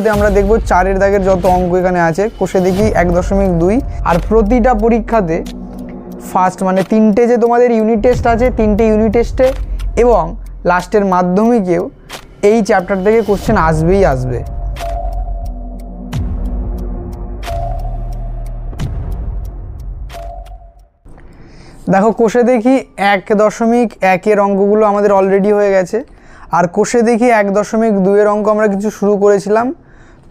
ভিডিওতে আমরা দেখব 4 দাগের যত অঙ্ক এখানে আছে কষে দেখি 1.2 আর প্রতিটা পরীক্ষাতে ফার্স্ট মানে 3টে যে তোমাদের ইউনিট টেস্ট আছে 3টে ইউনিট টেস্টে এবং লাস্টের মাধ্যমিকেও এই চ্যাপ্টার থেকে কোশ্চেন আসবেই আসবে। দেখো কষে দেখি 1.1 অঙ্কগুলো আমাদের অলরেডি হয়ে গেছে আর কষে দেখি 1.2 অঙ্ক আমরা কিছু শুরু করেছিলাম।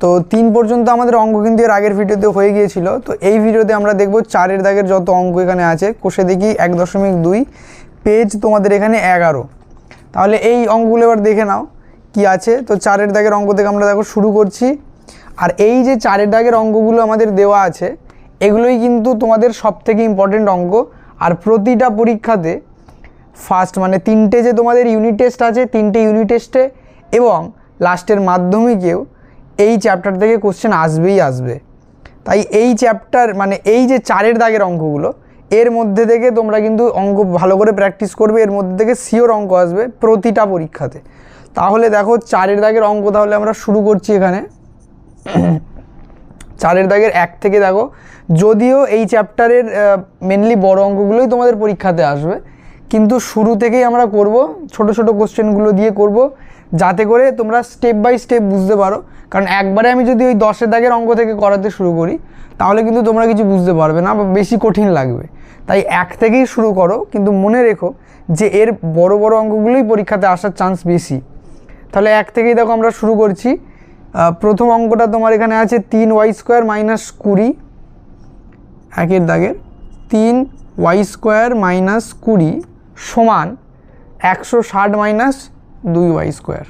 তো 3 পর্যন্ত আমাদের অঙ্ক কিন্তু এর আগের ভিডিওতে হয়ে গিয়েছিল। তো এই ভিডিওতে আমরা দেখব 4 দাগের যত অঙ্ক এখানে আছে কষে দেখি 1.2 পেজ তোমাদের এখানে 11। তাহলে এই অঙ্কগুলো এবার দেখে নাও কি আছে। তো 4 দাগের অঙ্ক থেকে আমরা দেখো শুরু করছি। আর এই যে 4 দাগের অঙ্কগুলো আমাদের দেওয়া আছে এগুলোই কিন্তু তোমাদের সবথেকে ইম্পর্টেন্ট অঙ্ক। আর প্রতিটা পরীক্ষাতে ফার্স্ট মানে 3টে যে তোমাদের ইউনিট টেস্ট আছে 3টে ইউনিট টেস্টে এবং লাস্টের মাধ্যমিকেও এই চ্যাপ্টার থেকে কোশ্চেন আসবেই আসবে। তাই এই চ্যাপ্টার মানে এই যে 4 দাগের অঙ্কগুলো এর মধ্যে থেকে তোমরা কিন্তু অঙ্ক ভালো করে প্র্যাকটিস করবে, এর মধ্যে থেকে শিওর অঙ্ক আসবে প্রতিটা পরীক্ষাতে। তাহলে দেখো 4 দাগের অঙ্ক তাহলে আমরা শুরু করছি এখানে। 4 দাগের 1 থেকে দেখো, যদিও এই চ্যাপ্টারের মেনলি বড় অঙ্কগুলোই তোমাদের পরীক্ষাতে আসবে কিন্তু শুরু থেকেই আমরা করব ছোট ছোট কোশ্চেনগুলো দিয়ে করব যাতে করে তোমরা স্টেপ বাই স্টেপ বুঝতে পারো। কারণ একবারে আমি যদি ওই 10 দাগের অঙ্ক থেকে করাতে শুরু করি তাহলে কিন্তু তোমরা কিছু বুঝতে পারবে না বা বেশি কঠিন লাগবে। তাই 1 থেকেই শুরু করো, কিন্তু মনে রেখো যে এর বড় বড় অঙ্কগুলোই পরীক্ষাতে আসার চান্স বেশি। তাহলে 1 থেকেই দেখো আমরা শুরু করছি। প্রথম অঙ্কটা তোমার এখানে আছে 3y² - 20। 1 দাগের 3y² - 20 সমান 160 - 2y²।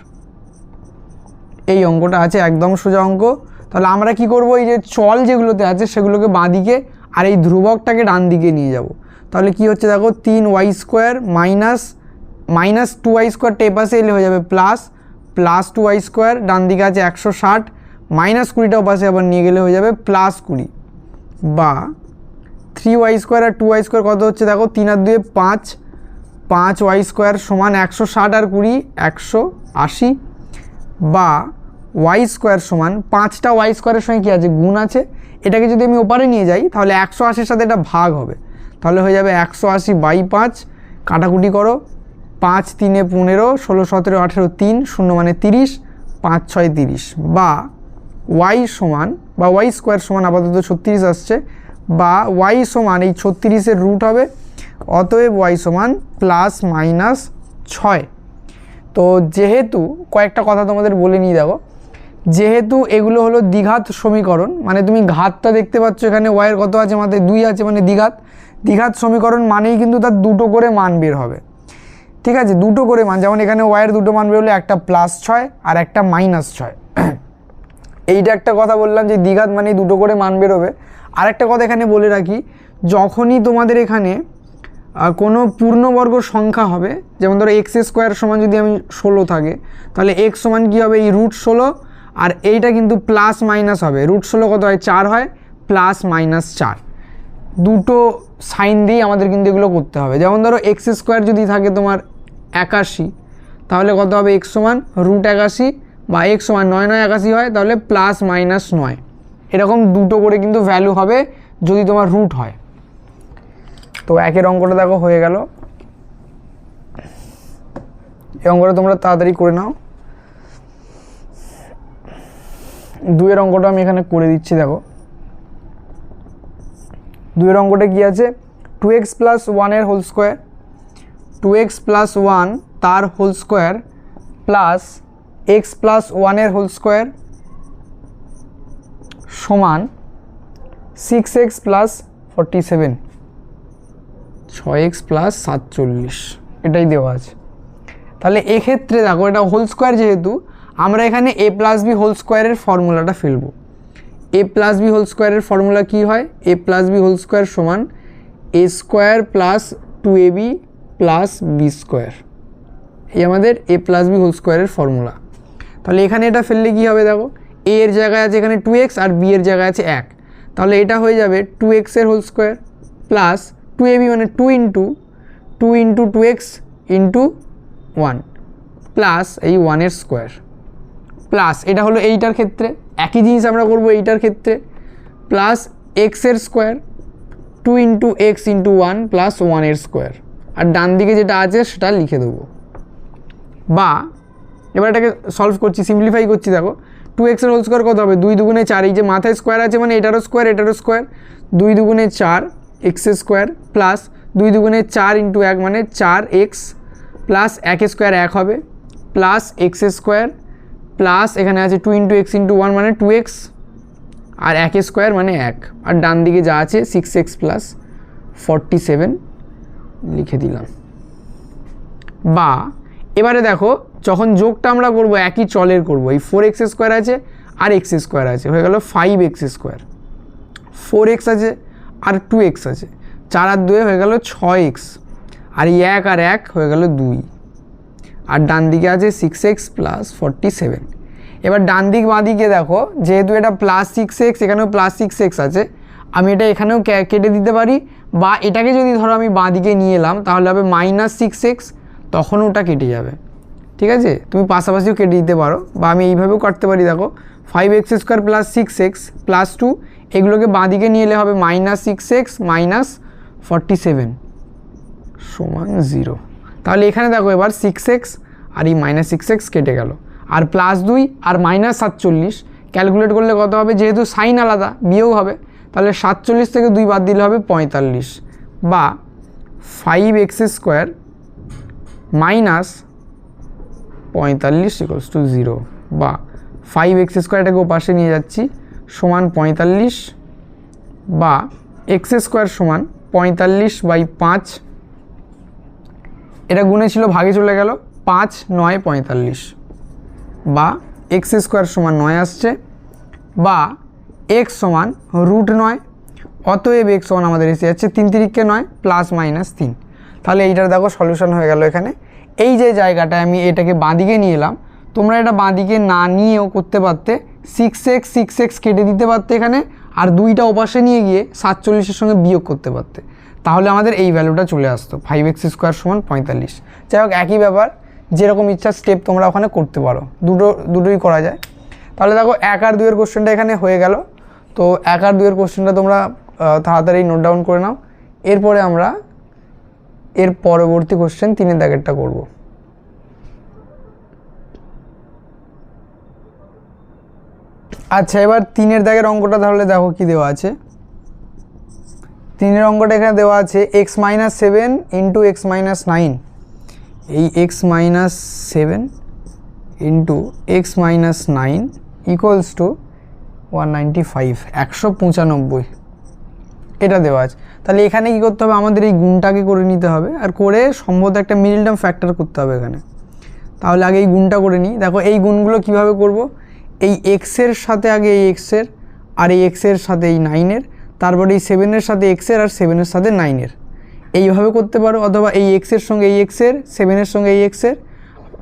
এই অঙ্কটা আছে একদম সোজা অঙ্ক। তাহলে আমরা কি করব, এই যে চল যেগুলোতে আছে সেগুলোকে বাঁ দিকে আর এই ধ্রুবকটাকে ডান দিকে নিয়ে যাব। তাহলে কি হচ্ছে দেখো 3y² - 2y² টেপ আসে এলে হয়ে যাবে প্লাস 2y², ডান দিকে আছে 160 -20টাও পাশে আবার নিয়ে গেলে হয়ে যাবে +20 বা 3y² আর 2y² কত হচ্ছে দেখো 3 আর 2 5, 5y² সমান 160 আর 20 180 বা y² সমান 5টা y² সঙ্গে কী আছে গুণ আছে, এটাকে যদি আমি ওপারে নিয়ে যাই তাহলে 180-র সাথে এটা ভাগ হবে। তাহলে হয়ে যাবে 180/5, কাটাকুটি করো 5 × 3 = 15, 16, 17, 18, 3 0 মানে 30, 5 × 6 = 30 বা y সমান বা y² সমান আপাতত 36 আসছে বা y সমান এই 36-এর রুট হবে, অতএব y সমান ±6। তো যেহেতু কয়েকটা কথা তোমাদের বলে নিয়ে দেখো, যেহেতু এগুলো হলো দ্বিঘাত সমীকরণ মানে তুমি ঘাতটা দেখতে পাচ্ছ এখানে y এর কত আছে মাত্র 2 আছে মানে দ্বিঘাত সমীকরণ মানেই কিন্তু তার দুটো করে মান বের হবে। ঠিক আছে, দুটো করে মান, যেমন এখানে y এর দুটো মান বেরোলে একটা +6 আর একটা -6। এইটা একটা কথা বললাম যে দ্বিঘাত মানেই দুটো করে মান বেরোবে। আর একটা কথা এখানে বলে রাখি, যখনই তোমাদের এখানে কোনো পূর্ণবর্গ সংখ্যা হবে, যেমন ধরো x² সমান যদি আমি 16 থাকে তাহলে x সমান কী হবে এই √16 আর এইটা কিন্তু প্লাস মাইনাস হবে। √16 কত হয় 4 হয়, +-4 দুটো সাইন দিয়ে আমাদের কিন্তু এগুলো করতে হবে। যেমন ধরো x² যদি থাকে তোমার 81 তাহলে কত হবে x সমান √81 বা x সমান 9 9 81 হয় তাহলে +-9। এরকম দুটো করে কিন্তু ভ্যালু হবে যদি তোমার রুট হয়। তো 1 অঙ্কটা দেখো হয়ে গেল। এই অঙ্কটা তোমরা তাড়াতাড়ি করে নাও। 2 অঙ্কটা আমি এখানে করে দিচ্ছি দেখো। 2 অঙ্কটা কি আছে 2x + 1 এর হোল স্কোয়ার, 2x + 1 তার হোল স্কোয়ার প্লাস x + 1 এর হোল স্কোয়ার সমান 6x + 47, 6x + 47 এটাই দেওয়া আছে। তাহলে এক্ষেত্রে দেখো এটা হোল স্কোয়ার, যেহেতু আমরা এখানে a + b হোল স্কোয়ারের ফর্মুলাটা ফেলবো। a + b হোল স্কোয়ারের ফর্মুলা কী হয়, a + b হোল স্কোয়ার সমান a² + 2ab + b²। এই আমাদের a + b হোল স্কোয়ারের ফর্মুলা। তাহলে এখানে এটা ফেললে কী হবে দেখো, a এর জায়গায় আছে এখানে 2x আর b এর জায়গায় আছে 1, তাহলে এটা হয়ে যাবে 2x এর হোল স্কোয়ার প্লাস 2ab মানে 2 × 2x × 1 প্লাস এই 1 এর স্কোয়ার প্লাস এটা হলো এইটার ক্ষেত্রে, একই জিনিস আমরা করব এইটার ক্ষেত্রে, প্লাস এক্সের square 2 into X into 1 plus 1 square, আর ডান দিকে যেটা আছে সেটা লিখে দেবো। বা এবার এটাকে সলভ করছি, সিম্পলিফাই করছি, দেখো 2x এর হোল স্কোয়ার কত হবে, 2 দুগুণে 4, এই যে মাথায় স্কোয়ার আছে মানে এটারও স্কোয়ার এটারও স্কোয়ার, 2 দুগুণে 4 এক্স স্কোয়ার প্লাস 2 দুগুণে 4 ইন্টু 1 মানে 4x প্লাস 1 স্কোয়ার 1 হবে প্লাস এক্স স্কোয়ার প্লাস এখানে আছে 2 ইন্টু এক্স ইন্টু 1 মানে 2x আর 1 স্কোয়ার মানে 1, আর ডান দিকে যা আছে 6x প্লাস 47 লিখে দিলাম। বা এবারে দেখো যখন যোগটা আমরা করব একই চলের করব, এই 4x স্কোয়ার আছে আর x স্কোয়ার আছে, হয়ে গেল 5x স্কোয়ার, 4x আছে আর 2x আছে, 4 আর 2 হয়ে গেল 6x, আর 1 আর 1 হয়ে গেল 2, আর ডান দিকে আছে 6x প্লাস 47। এবার ডান দিক বাঁ দিকে দেখো, যেহেতু এটা প্লাস 6x এখানেও প্লাস 6x আছে, আমি এটা এখানেও কেটে দিতে পারি, বা এটাকে যদি ধরো আমি বাঁ দিকে নিয়ে এলাম তাহলে হবে মাইনাস 6x, তখন ওটা কেটে যাবে। ঠিক আছে, তুমি পাশাপাশিও কেটে দিতে পারো, বা আমি এইভাবেও কাটতে পারি। দেখো 5x square plus 6x plus 2, এগুলোকে বাঁ দিকে নিয়ে এলে হবে মাইনাস 6x মাইনাস 47 সমান 0। তাহলে এখানে দেখো এবার 6x আর এই মাইনাস 6x কেটে গেল, আর প্লাস 2 আর মাইনাস 47 ক্যালকুলেট করলে কত হবে, যেহেতু সাইন আলাদা বিয়োগ হবে, তাহলে 47 থেকে 2 বাদ দিলে হবে 45, বা 5x square minus 45 equals to 0, বা 5x স্কোয়ারটাকে ওপাশে নিয়ে যাচ্ছি সমান 45, বা x স্কোয়ার সমান 45/5, এটা গুণে ছিল ভাগে চলে গেল, 5 9 45, বা x স্কোয়ার সমান 9 আসছে, বা x সমান √9, অতএব x সমান আমাদের এসে যাচ্ছে 3 3 9 প্লাস মাইনাস 3। তাহলে এইটার দেখো সলিউশন হয়ে গেল। এখানে এই যে জায়গাটায় আমি এটাকে বাঁদিকে নিয়ে এলাম, তোমরা এটা বাঁদিকে না নিয়েও করতে পারতে, 6x কেটে দিতে পারতে এখানে, আর 2টা ওপাশে নিয়ে গিয়ে 47-এর সঙ্গে বিয়োগ করতে পারতে, তাহলে আমাদের এই ভ্যালুটা চলে আসতো 5x স্কোয়ার সমান 45। যাই হোক একই ব্যাপার, যেরকম ইচ্ছা স্টেপ তোমরা ওখানে করতে পারো, দুটোই করা যায়। তাহলে দেখো 1 আর 2 এর কোশ্চেনটা এখানে হয়ে গেল। তো 1 আর 2 এর কোশ্চেনটা তোমরা তাড়াতাড়ি নোট ডাউন করে নাও। এরপরে আমরা এর পরবর্তী কোশ্চেন 3 দাগেরটা করব। আচ্ছা, এবার 3 দাগের অঙ্কটা তাহলে দেখো কি দেওয়া আছে। 3 অঙ্কটা এখানে দেওয়া আছে x - 7 ইন্টু x - 9, এই x - 7 into x - 9 equals to 195 195, এটা দেওয়া আছে। তাহলে এখানে কি করতে হবে, আমাদের এই গুণটাকে করে নিতে হবে, আর করে সম্ভবত একটা মিডল টার্ম ফ্যাক্টর করতে হবে এখানে। তাহলে আগে এই গুণটা করে নিই। দেখো এই গুণগুলো কিভাবে করব, এই x এর সাথে আগে এই x এর, আর এই x এর সাথে এই 9-এর, তারপরে এই 7-এর সাথে x এর, আর 7-এর সাথে 9-এর, এইভাবে করতে পারো। অথবা এই x এর সঙ্গে এই x এর, 7-এর সঙ্গে এই x এর,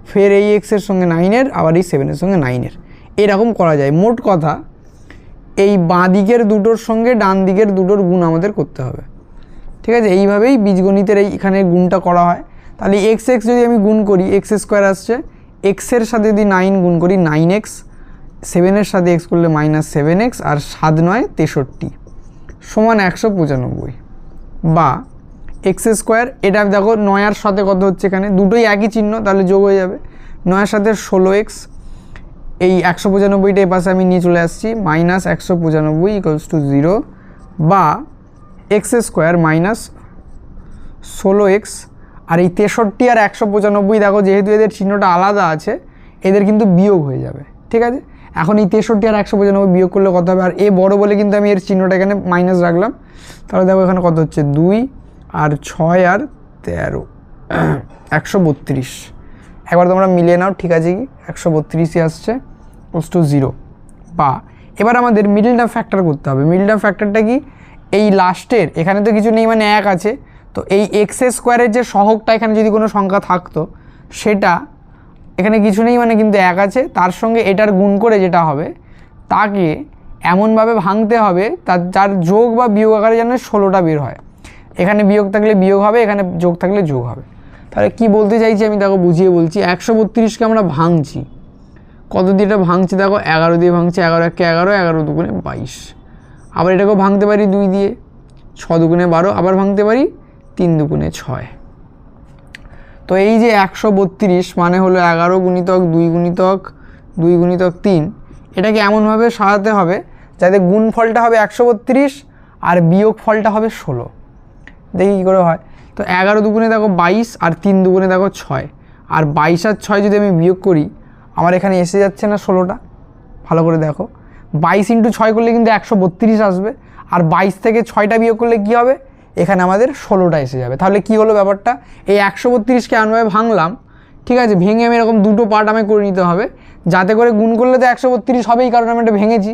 ফের এই x এর সঙ্গে 9-এর, আবার এই 7-এর সঙ্গে 9-এর, এরকম করা যায়। মোট কথা এই বাঁ দিকের দুটোর সঙ্গে ডান দিকের দুটোর গুণ আমাদের করতে হবে। ঠিক আছে, এইভাবেই বীজগণিতের এখানে গুণটা করা হয়। তাহলে x যদি আমি গুণ করি, x স্কোয়ার আসছে, x এর সাথে যদি 9 গুণ করি 9x, 7-এর সাথে x করলে -7x, আর 7 9 63 সমান 195, বা x স্কোয়ার, এটা দেখো 9 এর সাথে কত হচ্ছে, এখানে দুটোই একই চিহ্ন, তাহলে যোগ হয়ে যাবে, 9 এর সাথে 16x, এই 195টা এই পাশে আমি নিয়ে চলে আসছি, -195 ইকুয়ালস টু 0, বা x স্কোয়ার মাইনাস 16x, আর এই 63 আর 195 দেখো যেহেতু এদের চিহ্নটা আলাদা আছে, এদের কিন্তু বিয়োগ হয়ে যাবে। ঠিক আছে, এখন এই 63 আর 195 বিয়োগ করলে কত হবে, আর এ বড় বলে কিন্তু আমি এর চিহ্নটা এখানে মাইনাস রাখলাম। তাহলে দেখো এখানে কত হচ্ছে, 2 আর 6 আর 13 132, একবার তোমরা মিলিয়ে নাও, ঠিক আছে কি 132ই আসছে = 0। বা এবার আমাদের মিডল টার্ম ফ্যাক্টর করতে হবে। মিডল টার্ম ফ্যাক্টরটা কি, এই লাস্টের এখানে তো কিছু নেই মানে 1 আছে, তো এই x স্কোয়ারের যে সহগটা এখানে যদি কোনো সংখ্যা থাকতো, সেটা এখানে কিছু নেই মানে কিন্তু 1 আছে, তার সঙ্গে এটার গুণ করে যেটা হবে তাকে এমনভাবে ভাঙতে হবে যার যোগ বা বিয়োগ আকারে যেন 16টা বের হয়। এখানে বিয়োগ থাকলে বিয়োগ হবে, এখানে যোগ থাকলে যোগ হবে। তাহলে কি বলতে চাইছি আমি দেখো বুঝিয়ে বলছি, 132কে আমরা ভাঙছি, কত দিয়ে এটা ভাঙছে দেখো, 11 দিয়ে ভাঙছে, 11 একে 11, 11 দুগুণে 22। আবার এটাকেও ভাঙতে পারি 2 দিয়ে, 6 দুগুণে 12, আবার ভাঙতে পারি 3 দুগুণে 6। তো এই যে 132 মানে হলো 11 গুণিতক 2 গুণিতক 2 গুণিতক 3, এটাকে এমনভাবে সাজাতে হবে যাতে গুণফলটা হবে 132 আর বিয়োগ ফলটা হবে 16। দেখি কী করে হয়। তো 11 দুগুণে দেখো 22 আর 3 দুগুণে দেখো 6, আর 22 আর 6 যদি আমি বিয়োগ করি আমার এখানে এসে যাচ্ছে না 16টা। ভালো করে দেখো, 22 × 6 করলে কিন্তু 132 আসবে, আর 22 থেকে 6টা বিয়োগ করলে কী হবে, এখানে আমাদের 16টা এসে যাবে। তাহলে কি হলো ব্যাপারটা, এই 132কে এমনভাবে ভাঙলাম, ঠিক আছে, ভেঙে আমি এরকম দুটো পার্ট আমি করে নিতে হবে, যাতে করে গুণ করলে তো 132 হবেই, কারণ আমি এটা ভেঙেছি,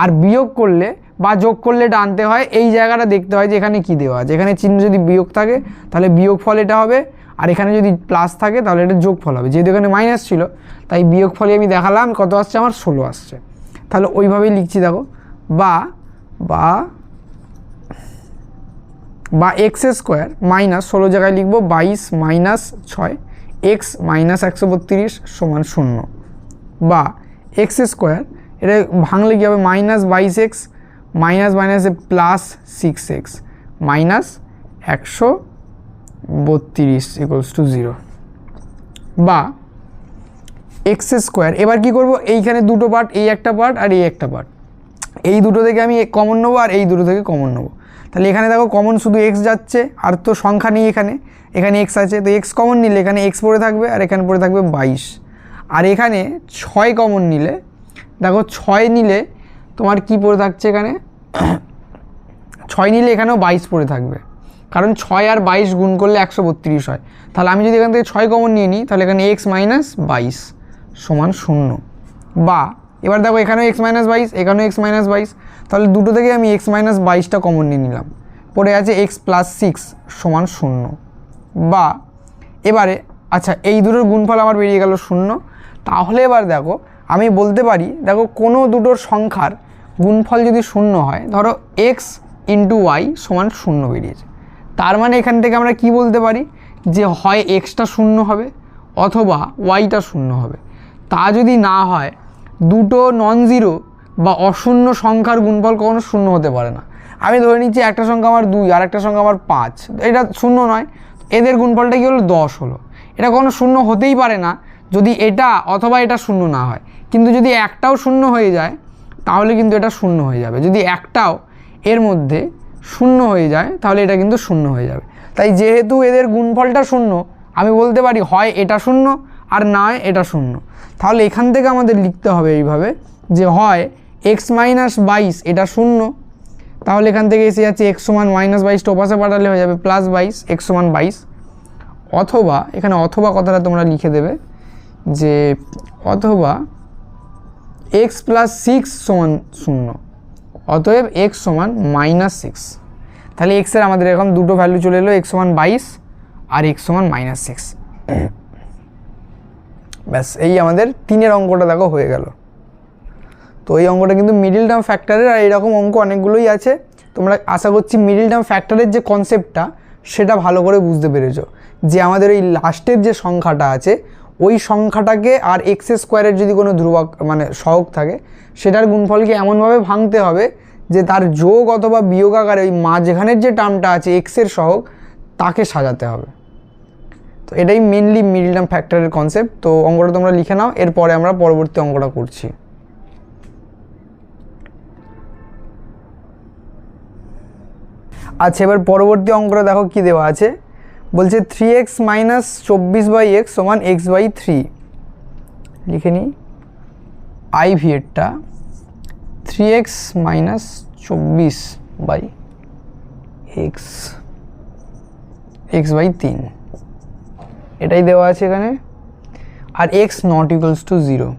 আর বিয়োগ করলে বা যোগ করলে এটা আনতে হয়, এই জায়গাটা দেখতে হয় যে এখানে কী দেওয়া আছে। এখানে চিহ্ন যদি বিয়োগ থাকে তাহলে বিয়োগ ফল এটা হবে, আর এখানে যদি প্লাস থাকে তাহলে এটা যোগ ফল হবে। যেহেতু এখানে মাইনাস ছিল তাই বিয়োগ ফলে আমি দেখালাম কত আসছে, আমার 16 আসছে। তাহলে ওইভাবেই লিখছি দেখো, বা বা বা এক্স স্কোয়ার মাইনাস 16 জায়গায় লিখবো 22 মাইনাস 6 এক্স মাইনাস 132 সমান 0, বা এক্স স্কোয়ার এটা ভাঙলে কী হবে, মাইনাস 22x মাইনাস মাইনাসে plus 6x minus 132 equals to 0, বা এক্স স্কোয়ার। এবার কী করবো, এইখানে দুটো পার্ট, এই একটা পার্ট আর এই একটা পার্ট, এই দুটো থেকে আমি কমন নেবো আর এই দুটো থেকে কমন নেবো। তাহলে এখানে দেখো কমন শুধু এক্স যাচ্ছে, আর তো সংখ্যা নেই এখানে, এখানে এক্স আছে, তো এক্স কমন নিলে এখানে এক্স পড়ে থাকবে আর এখানে পড়ে থাকবে 22, আর এখানে 6 কমন নিলে দেখো 6 নিলে তোমার কি পড়ে থাকছে এখানে 6 নিলে এখানেও 22 পড়ে থাকবে, কারণ 6 আর 22 গুণ করলে 132 হয়। তাহলে আমি যদি এখান থেকে 6 কমন নিয়ে নিই তাহলে এখানে x মাইনাস 22 সমান 0, বা এবার দেখো এখানেও x মাইনাস 22, এখানেও x মাইনাস 22, তাহলে দুটো থেকে আমি x মাইনাস 22টা কমন নিয়ে নিলাম, পড়ে আছে x প্লাস 6 সমান 0, বা এবারে আচ্ছা এই দুটোর গুণফল আমার বেরিয়ে গেল 0। তাহলে এবার দেখো আমি বলতে পারি, দেখো কোনো দুটোর সংখ্যার গুণফল যদি 0 হয়, ধরো x ইন্টু ওয়াই সমান 0 বেরিয়েছে, তার মানে এখান থেকে আমরা কি বলতে পারি যে হয় এক্সটা 0 হবে অথবা ওয়াইটা 0 হবে। তা যদি না হয়, দুটো নন জিরো বা অশূন্য সংখ্যার গুণফল কখনো 0 হতে পারে না। আমি ধরে নিচ্ছি একটা সংখ্যা আমার 2 আর একটা সংখ্যা আমার 5, এটা 0 নয়, এদের গুণফলটা কি হলো 10 হলো, এটা কখনো 0 হতেই পারে না যদি এটা অথবা এটা 0 না হয়। কিন্তু যদি একটাও 0 হয়ে যায় তাহলে কিন্তু এটা 0 হয়ে যাবে, যদি একটাও এর মধ্যে 0 হয়ে যায় তাহলে এটা কিন্তু 0 হয়ে যাবে। তাই যেহেতু এদের গুণফলটা 0, আমি বলতে পারি হয় এটা 0 আর না হয় এটা 0। তাহলে এখান থেকে আমাদের লিখতে হবে এইভাবে যে হয় x মাইনাস 22 এটা 0, তাহলে এখান থেকে এসে যাচ্ছে x সমান মাইনাস 22টা ওপাশে পাঠালে হয়ে যাবে প্লাস 22, x সমান 22, অথবা এখানে অথবা কথাটা তোমরা লিখে দেবে যে অথবা x প্লাস 6 সমান 0, অতএব x সমান মাইনাস 6। তাহলে x এর আমাদের এখন দুটো ভ্যালু চলে এলো, x সমান 22 আর x সমান মাইনাস 6। ব্যাস এই আমাদের 3-এর অঙ্কটা দেখো হয়ে গেল। তো এই অঙ্কটা কিন্তু মিডিল টার্ম ফ্যাক্টরের, আর এরকম অঙ্ক অনেকগুলোই আছে। তোমরা আশা করছি মিডিল টার্ম ফ্যাক্টরের যে কনসেপ্টটা সেটা ভালো করে বুঝতে পেরেছো, যে আমাদের এই লাস্টের যে সংখ্যাটা আছে ওই সংখ্যাটাকে আর এক্স স্কোয়ারের যদি কোনো ধ্রুবক মানে সহগ থাকে সেটার গুণফলকে এমনভাবে ভাঙতে হবে যে তার যোগ অথবা বিয়োগ আকারে ওই মাঝখানের যে টার্মটা আছে এক্সের সহগ তাকে সাজাতে হবে। তো এটাই মেনলি মিডল টার্ম ফ্যাক্টরের কনসেপ্ট। তো অঙ্কটা তোমরা লিখে নাও, এরপরে আমরা পরবর্তী অঙ্কটা করছি। আচ্ছা, এবার পরবর্তী অঙ্কটা দেখো কি দেওয়া আছে, বলছে 3x মাইনাস 24/x সমান x/3। লিখে নিই I ভিএরটা 3x minus 24/x x/3 এটাই দেওয়া আছে এখানে, আর x নট ইকুয়ালস টু 0।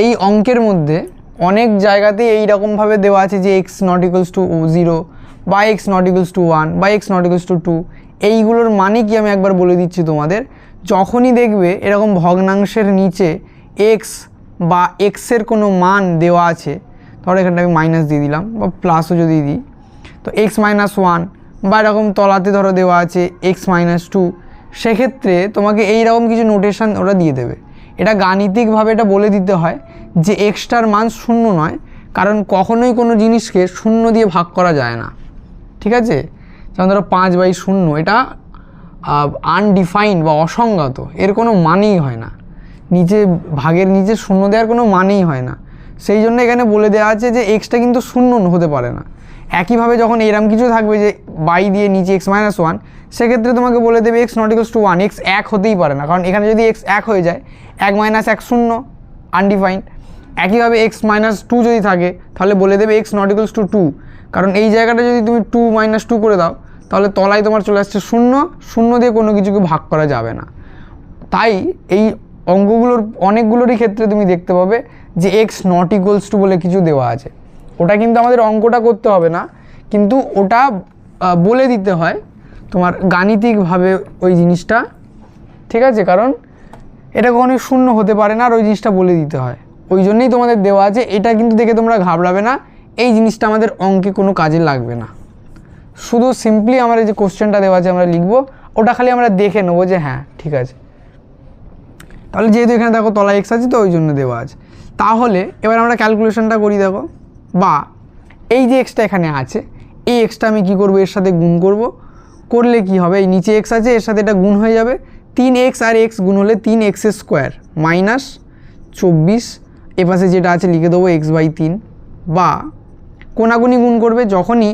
এই অঙ্কের মধ্যে অনেক জায়গাতে এইরকমভাবে দেওয়া আছে যে x নট ইকুয়ালস টু 0 বা x নট ইকুয়ালস টু 1 বা x নট ইকুয়ালস টু 2। এইগুলোর মানে কি আমি একবার বলে দিচ্ছি তোমাদের। যখনই দেখবে এরকম ভগ্নাংশের নিচে x বা x এর কোনো মান দেওয়া আছে, ধরো এখানটা আমি মাইনাস দিয়ে দিলাম বা প্লাসও যদি দিই, তো x মাইনাস 1 বা এরকম তলাতে ধরো দেওয়া আছে x মাইনাস 2, সেক্ষেত্রে তোমাকে এইরকম কিছু নোটেশন ওরা দিয়ে দেবে। এটা গাণিতিকভাবে এটা বলে দিতে হয় যে এক্সটার মান শূন্য নয়, কারণ কখনোই কোনো জিনিসকে শূন্য দিয়ে ভাগ করা যায় না, ঠিক আছে। যেমন ধরো 5/0 এটা আনডিফাইন্ড বা অসংজ্ঞাত, এর কোনো মানেই হয় না, নিচে ভাগের নিচে শূন্য দেওয়ার কোনো মানেই হয় না। সেই জন্য এখানে বলে দেওয়া আছে যে এক্সটা কিন্তু শূন্য হতে পারে না। একইভাবে যখন এরম কিছু থাকবে যে বাই দিয়ে নিচে x-1, সেক্ষেত্রে তোমাকে বলে দেবে x ≠ 1, x 1 হতেই পারে না, কারণ এখানে যদি x 1 হয়ে যায় 1 - 1 0, আনডিফাইন্ড। একইভাবে x-2 যদি থাকে তাহলে বলে দেবে x ≠ 2, কারণ এই জায়গাটা যদি তুমি 2 - 2 করে দাও তাহলে তলায় তোমার চলে আসছে শূন্য, শূন্য দিয়ে কোনো কিছুকে ভাগ করা যাবে না। তাই এই অঙ্কগুলোর অনেকগুলোরই ক্ষেত্রে তুমি দেখতে পাবে যে x ≠ বলে কিছু দেওয়া আছে। ওটা কিন্তু আমাদের অঙ্কটা করতে হবে না, কিন্তু ওটা বলে দিতে হয় তোমার গাণিতিকভাবে ওই জিনিসটা, ঠিক আছে, কারণ এটা কখনোই শূন্য হতে পারে না আর ওই জিনিসটা বলে দিতে হয়, ওই জন্যই তোমাদের দেওয়া আছে। এটা কিন্তু দেখে তোমরা ঘাবড়াবে না, এই জিনিসটা আমাদের অঙ্কে কোনো কাজে লাগবে না। শুধু সিম্পলি আমার এই যে কোশ্চেনটা দেওয়া আছে আমরা লিখবো, ওটা খালি আমরা দেখে নেবো যে হ্যাঁ ঠিক আছে। তাহলে যেহেতু এখানে দেখো তলায় x আছে তো ওই জন্য দেওয়া আছে। তাহলে এবার আমরা ক্যালকুলেশনটা করি, দেখো, বা এই যে এক্সটা এখানে আছে, এই এক্সটা আমি কি করব, এর সাথে গুণ করব। করলে কি হবে, এই নিচে এক্স আছে এর সাথে এটা গুণ হয়ে যাবে, 3x আর x গুণ হলে 3x² -24, এপাশে যেটা আছে লিখে দেবো x/3। বা কোনাকুনি গুণ করবে, যখনই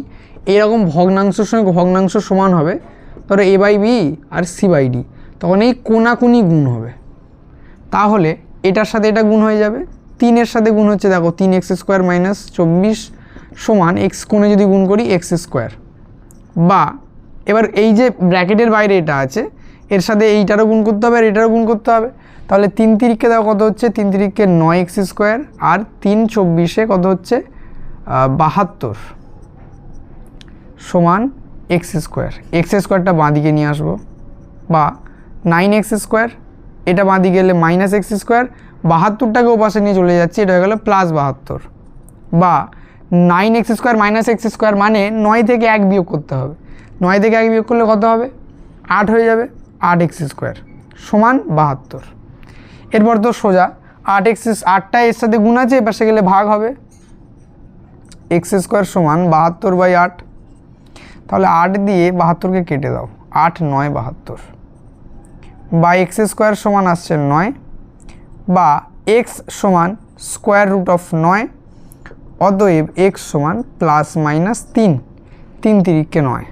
এরকম ভগ্নাংশের সঙ্গে ভগ্নাংশ সমান হবে, ধরো a/b আর c/d, তখন এই কোনাকুনি গুণ হবে। তাহলে এটার সাথে এটা গুণ হয়ে যাবে, 3-এর সাথে গুণ হচ্ছে, দেখো 3x² -24 সমান x কোণে যদি গুণ করি x²। বা এবার এই যে ব্র্যাকেটের বাইরে এটা আছে এর সাথে এইটারও গুণ করতে হবে আর এটারও গুণ করতে হবে। তাহলে 3 তিরিখে দেখো কত হচ্ছে, 3 তিরিখে 9x² আর 3 24-এ কত হচ্ছে 72 সমান x²। x²টা বাঁ দিকে নিয়ে আসবো, বা 9x², এটা বাঁ দিকে গেলে -x², 72টাকে ওপাশে নিয়ে চলে যাচ্ছে, এটা হয়ে গেল +72। বা 9x² -x² মানে 9 থেকে 1 বিয়োগ করতে হবে, 9 থেকে 1 বিয়োগ করলে কত হবে, 8 হয়ে যাবে, 8x² সমান 72। এরপর তো সোজা 8টা এর সাথে গুণ আছে, এবার সে গেলে ভাগ হবে, x² সমান 72/8। তাহলে 8 দিয়ে 72কে কেটে দাও, 8 - 9 72। বা x² সমান আসছে 9, বা x সমান √9, অতএব x সমান ±3, 3 তিরিখে 9।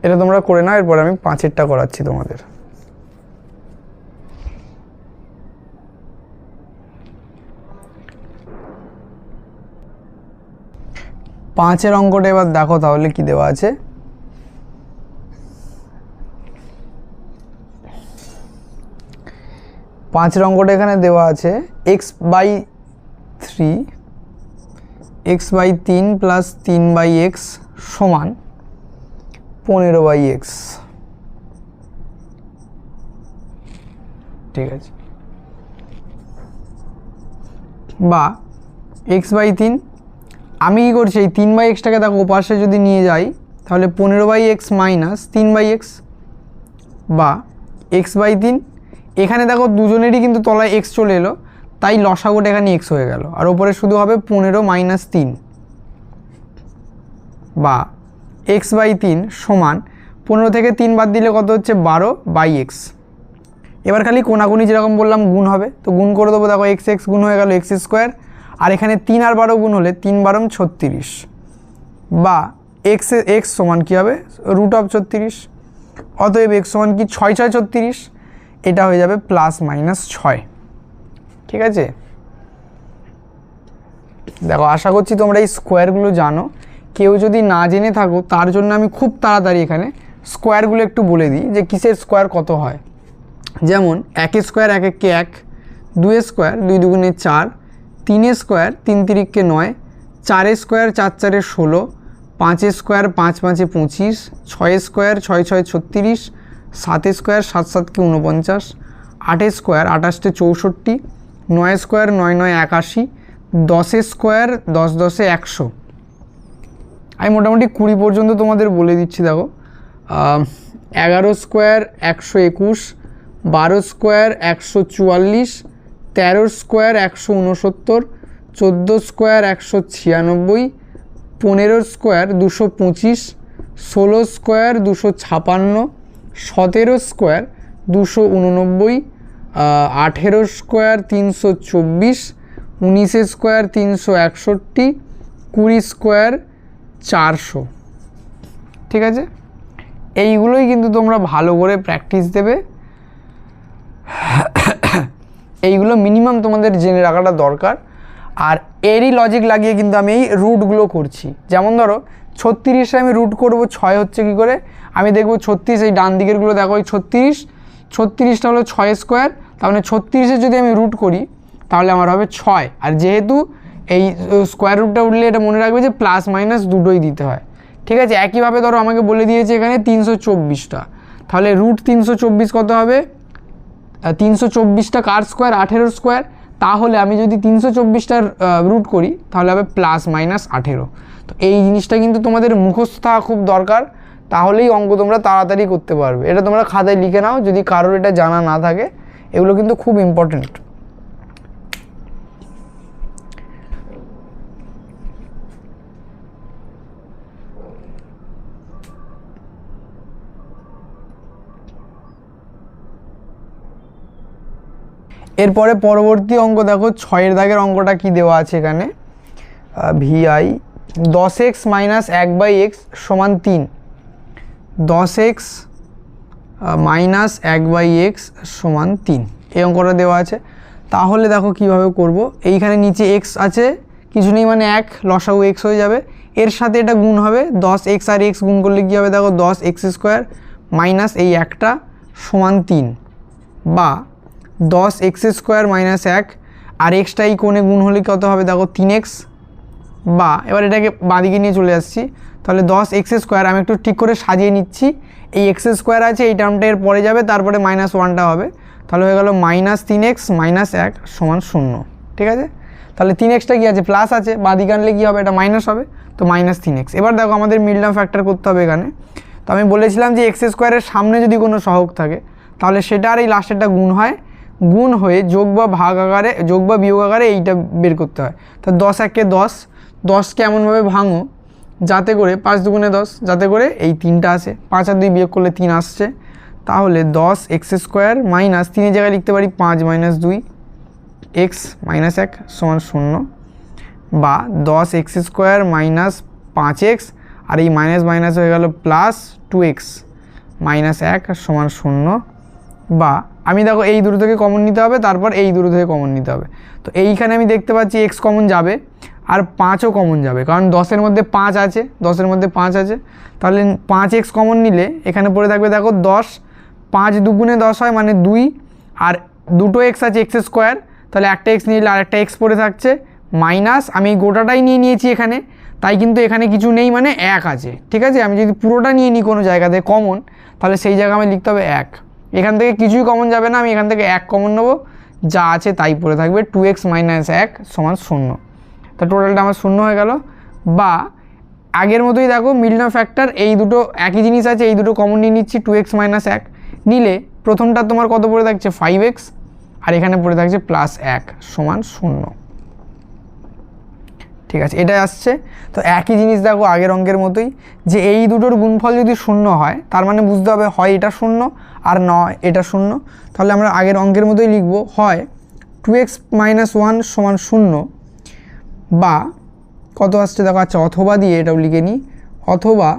এটা তোমরা করে নাও, এরপর আমি 5-এরটা করাচ্ছি তোমাদের। পাঁচের অঙ্কটা এবার দেখো তাহলে কি দেওয়া আছে। পাঁচের অঙ্কটা এখানে দেওয়া আছে x/3 + 3/x সমান 15/x, ঠিক আছে। বা x/3, আমি কি করছি, এই 3/xটাকে দেখো ওপাশে যদি নিয়ে যাই তাহলে 15/x - 3/x। বা x/3, এখানে দেখো দুজনেরই কিন্তু তলায় x চলে এলো, তাই লসাগুটা এখানে x হয়ে গেল, আর ওপরে শুধু হবে 15 - 3। বা x/3 সমান 15 থেকে 3 বাদ দিলে কত হচ্ছে 12/x। এবার খালি কোনাকুনি যেরকম বললাম গুণ হবে, তো গুণ করে দেবো, দেখো x গুণ হয়ে গেল x², আর এখানে 3 আর 12 গুণ হলে 3 × 12 = 36। বা x সমান কী হবে, √36। অতএব x সমান কি 6 × 6 = 36, এটা হয়ে যাবে +−6, ঠিক আছে। দেখো আশা করছি তোমরা এই স্কোয়ারগুলো জানো, কেউ যদি না জেনে থাকো তার জন্য আমি খুব তাড়াতাড়ি এখানে স্কোয়ারগুলো একটু বলে দিই যে কিসের স্কোয়ার কত হয়। যেমন 1 square 1 1 1, 2 square 2 2 4, 3 square 3 3 9, 4 square 4 4 16, 5 square 5 5 25, 6 square 6 6 36, 7 square 7 7 49, 8 square 28 64, 9 square 9 9 81, 10 square 10 10 100। আমি মোটামুটি 20 পর্যন্ত তোমাদের বলে দিচ্ছি। দেখো 11 square 121, 12 square 144, 13 square 169, 14 square 196, 15 square 225, 16 square 256, 17 square 289, 18 square 324, 19 square 361, 20 square 400। ঠিক আছে, এইগুলোই কিন্তু তোমরা ভালো করে প্র্যাকটিস দেবে। এইগুলো মিনিমাম তোমাদের জেনে রাখাটা দরকার। আর এরই লজিক লাগিয়ে কিন্তু আমি এই রুটগুলো করছি। যেমন ধরো 36 আমি রুট করব 6 হচ্ছে কী করে, আমি দেখব 36, এই ডান দিকেরগুলো দেখো, এই 36টা হলো 6 স্কোয়ার, তার মানে 36-এর যদি আমি রুট করি তাহলে আমার হবে 6। আর যেহেতু এই স্কোয়ার রুটটা উঠলে এটা মনে রাখবে যে প্লাস মাইনাস দুটোই দিতে হয়। ঠিক আছে, একইভাবে ধরো আমাকে বলে দিয়েছে এখানে 324টা, তাহলে রুট 324 কত হবে, 324টা কার স্কোয়ার, 18 স্কোয়ার। তাহলে আমি যদি 324টার রুট করি তাহলে হবে প্লাস মাইনাস 18। তো এই জিনিসটা কিন্তু তোমাদের মুখস্থ থাকা খুব দরকার, তাহলেই অঙ্ক তোমরা তাড়াতাড়ি করতে পারবে। এটা তোমরা খাতায় লিখে নাও যদি কারোর এটা জানা না থাকে, এগুলো কিন্তু খুব ইম্পর্টেন্ট। এরপরে পরবর্তী অঙ্ক দেখো, 6 দাগের অঙ্কটা কি দেওয়া আছে এখানে, VI 10x মাইনাস 1/x সমান 3, 10x মাইনাস 1/x সমান 3, এই অঙ্কটা দেওয়া আছে। তাহলে দেখো কিভাবে করব, এইখানে নিচে x আছে, কিছু নেই মানে 1, লসাগু x হয়ে যাবে, এর সাথে এটা গুণ হবে, 10x আর x গুণ করলে কী হবে দেখো, 10x স্কোয়ার মাইনাস এই একটা সমান 3, বা 10x স্কোয়ার মাইনাস 1 আর এক্সটা এই কোণে গুণ হলে কত হবে দেখো 3x, বা এবার এটাকে বাঁদিকে নিয়ে চলে আসছি, তাহলে 10x স্কোয়ার, আমি একটু ঠিক করে সাজিয়ে নিচ্ছি, এই x স্কোয়ার আছে এই টার্মটা এর পরে যাবে, তারপরে -1টা হবে, তাহলে হয়ে গেল -3x মাইনাস 1 সমান 0। ঠিক আছে, তাহলে 3xটা কী আছে, প্লাস আছে, বাঁদিকে আনলে কী হবে, এটা মাইনাস হবে, তো -3x। এবার দেখো আমাদের মিডল টার্ম ফ্যাক্টর করতে হবে এখানে। তো আমি বলেছিলাম যে x স্কোয়ারের সামনে যদি কোনো সহগ থাকে তাহলে সেটা আর এই লাস্টেরটা গুণ হয়, গুণ হয়ে যোগ বা ভাগ আকারে, যোগ বা বিয়োগ আকারে এইটা বের করতে হয়। তো 10 একে 10, 10কে এমনভাবে ভাঙো যাতে করে 5 দুগুণে 10, যাতে করে এই 3টা আসে, 5 আর 2 বিয়োগ করলে 3 আসছে, তাহলে 10x স্কোয়ার মাইনাস 3-এর জায়গায় লিখতে পারি 5 মাইনাস 2 x মাইনাস 1 সমান 0, বা 10x স্কোয়ার মাইনাস 5x আর এই মাইনাস মাইনাস হয়ে গেল প্লাস 2x মাইনাস 1 সমান 0, বা আমি দেখো এই দুটো থেকে কমন নিতে হবে, তারপর এই দুটো থেকে কমন নিতে হবে। তো এইখানে আমি দেখতে পাচ্ছি x কমন যাবে আর 5ও কমন যাবে, কারণ 10-এর মধ্যে 5 আছে, 10-এর মধ্যে 5 আছে, তাহলে 5x কমন নিলে এখানে পড়ে থাকবে দেখো 10, 5 দুগুণে 10 হয় মানে 2, আর দুটো x আছে x স্কোয়ার, তাহলে একটা x নিলে আর একটা x পড়ে থাকছে, মাইনাস আমি গোটাটাই নিয়ে নিয়েছি এখানে, তাই কিন্তু এখানে কিছু নেই মানে 1 আছে। ঠিক আছে, আমি যদি পুরোটা নিয়ে নিই কোনো জায়গা থেকে কমন, তাহলে সেই জায়গায় আমি লিখতে হবে 1, এখান থেকে কিছুই কমন যাবে না, আমি এখান থেকে 1 কমন নেবো, যা আছে তাই পড়ে থাকবে, 2x মাইনাস 1 সমান 0। তো টোটালটা আমার 0 হয়ে গেল। বা আগের মতোই দেখো মিডল টার্ম ফ্যাক্টর, এই দুটো একই জিনিস আছে, এই দুটো কমন নিয়ে নিচ্ছি, 2x মাইনাস 1 নিলে প্রথমটা তোমার কত পড়ে থাকছে 5x, আর এখানে পড়ে থাকছে প্লাস 1 সমান 0। ঠিক আছে, এটাই আসছে। তো একই জিনিস দেখো আগের অঙ্কের মতোই, যে এই দুটোর গুণফল যদি 0 হয় তার মানে বুঝতে হবে হয় এটা 0 আর নয় এটা 0। তাহলে আমরা আগের অঙ্কের মতোই লিখব, হয় 2x মাইনাস 1 সমান 0, বা কত আসছে দেখো, আচ্ছা অথবা দিয়ে এটাও লিখে নিই, অথবা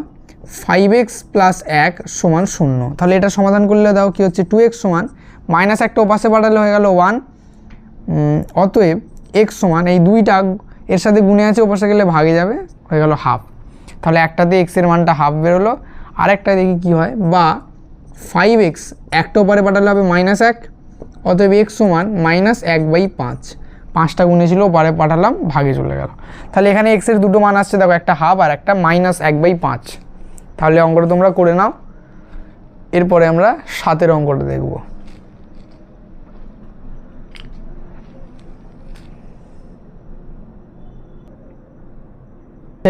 5x প্লাস 1 সমান 0। তাহলে এটা সমাধান করলে দাও কি হচ্ছে, 2x সমান মাইনাস একটা ওপাশে পাঠালে হয়ে গেল 1, অতএব x সমান এই 2টা এর সাথে গুণে আছে, ওপাশে গেলে ভাগে যাবে, হয়ে গেল হাফ। তাহলে একটাতে x এর মানটা হাফ বেরোলো, আরেকটা দেখি কি হয়, বা 5x একটা ওপারে পাঠালে হবে -1, অতএব x সমান -1/5, 5টা গুণে ছিল ওপারে পাঠালাম, ভাগে চলে গেল। তাহলে এখানে x এর দুটো মান আসছে দেখো, একটা হাফ আর একটা -1/5। তাহলে অঙ্কটা তোমরা করে নাও। এরপরে আমরা 7-এর অঙ্কটা দেখব।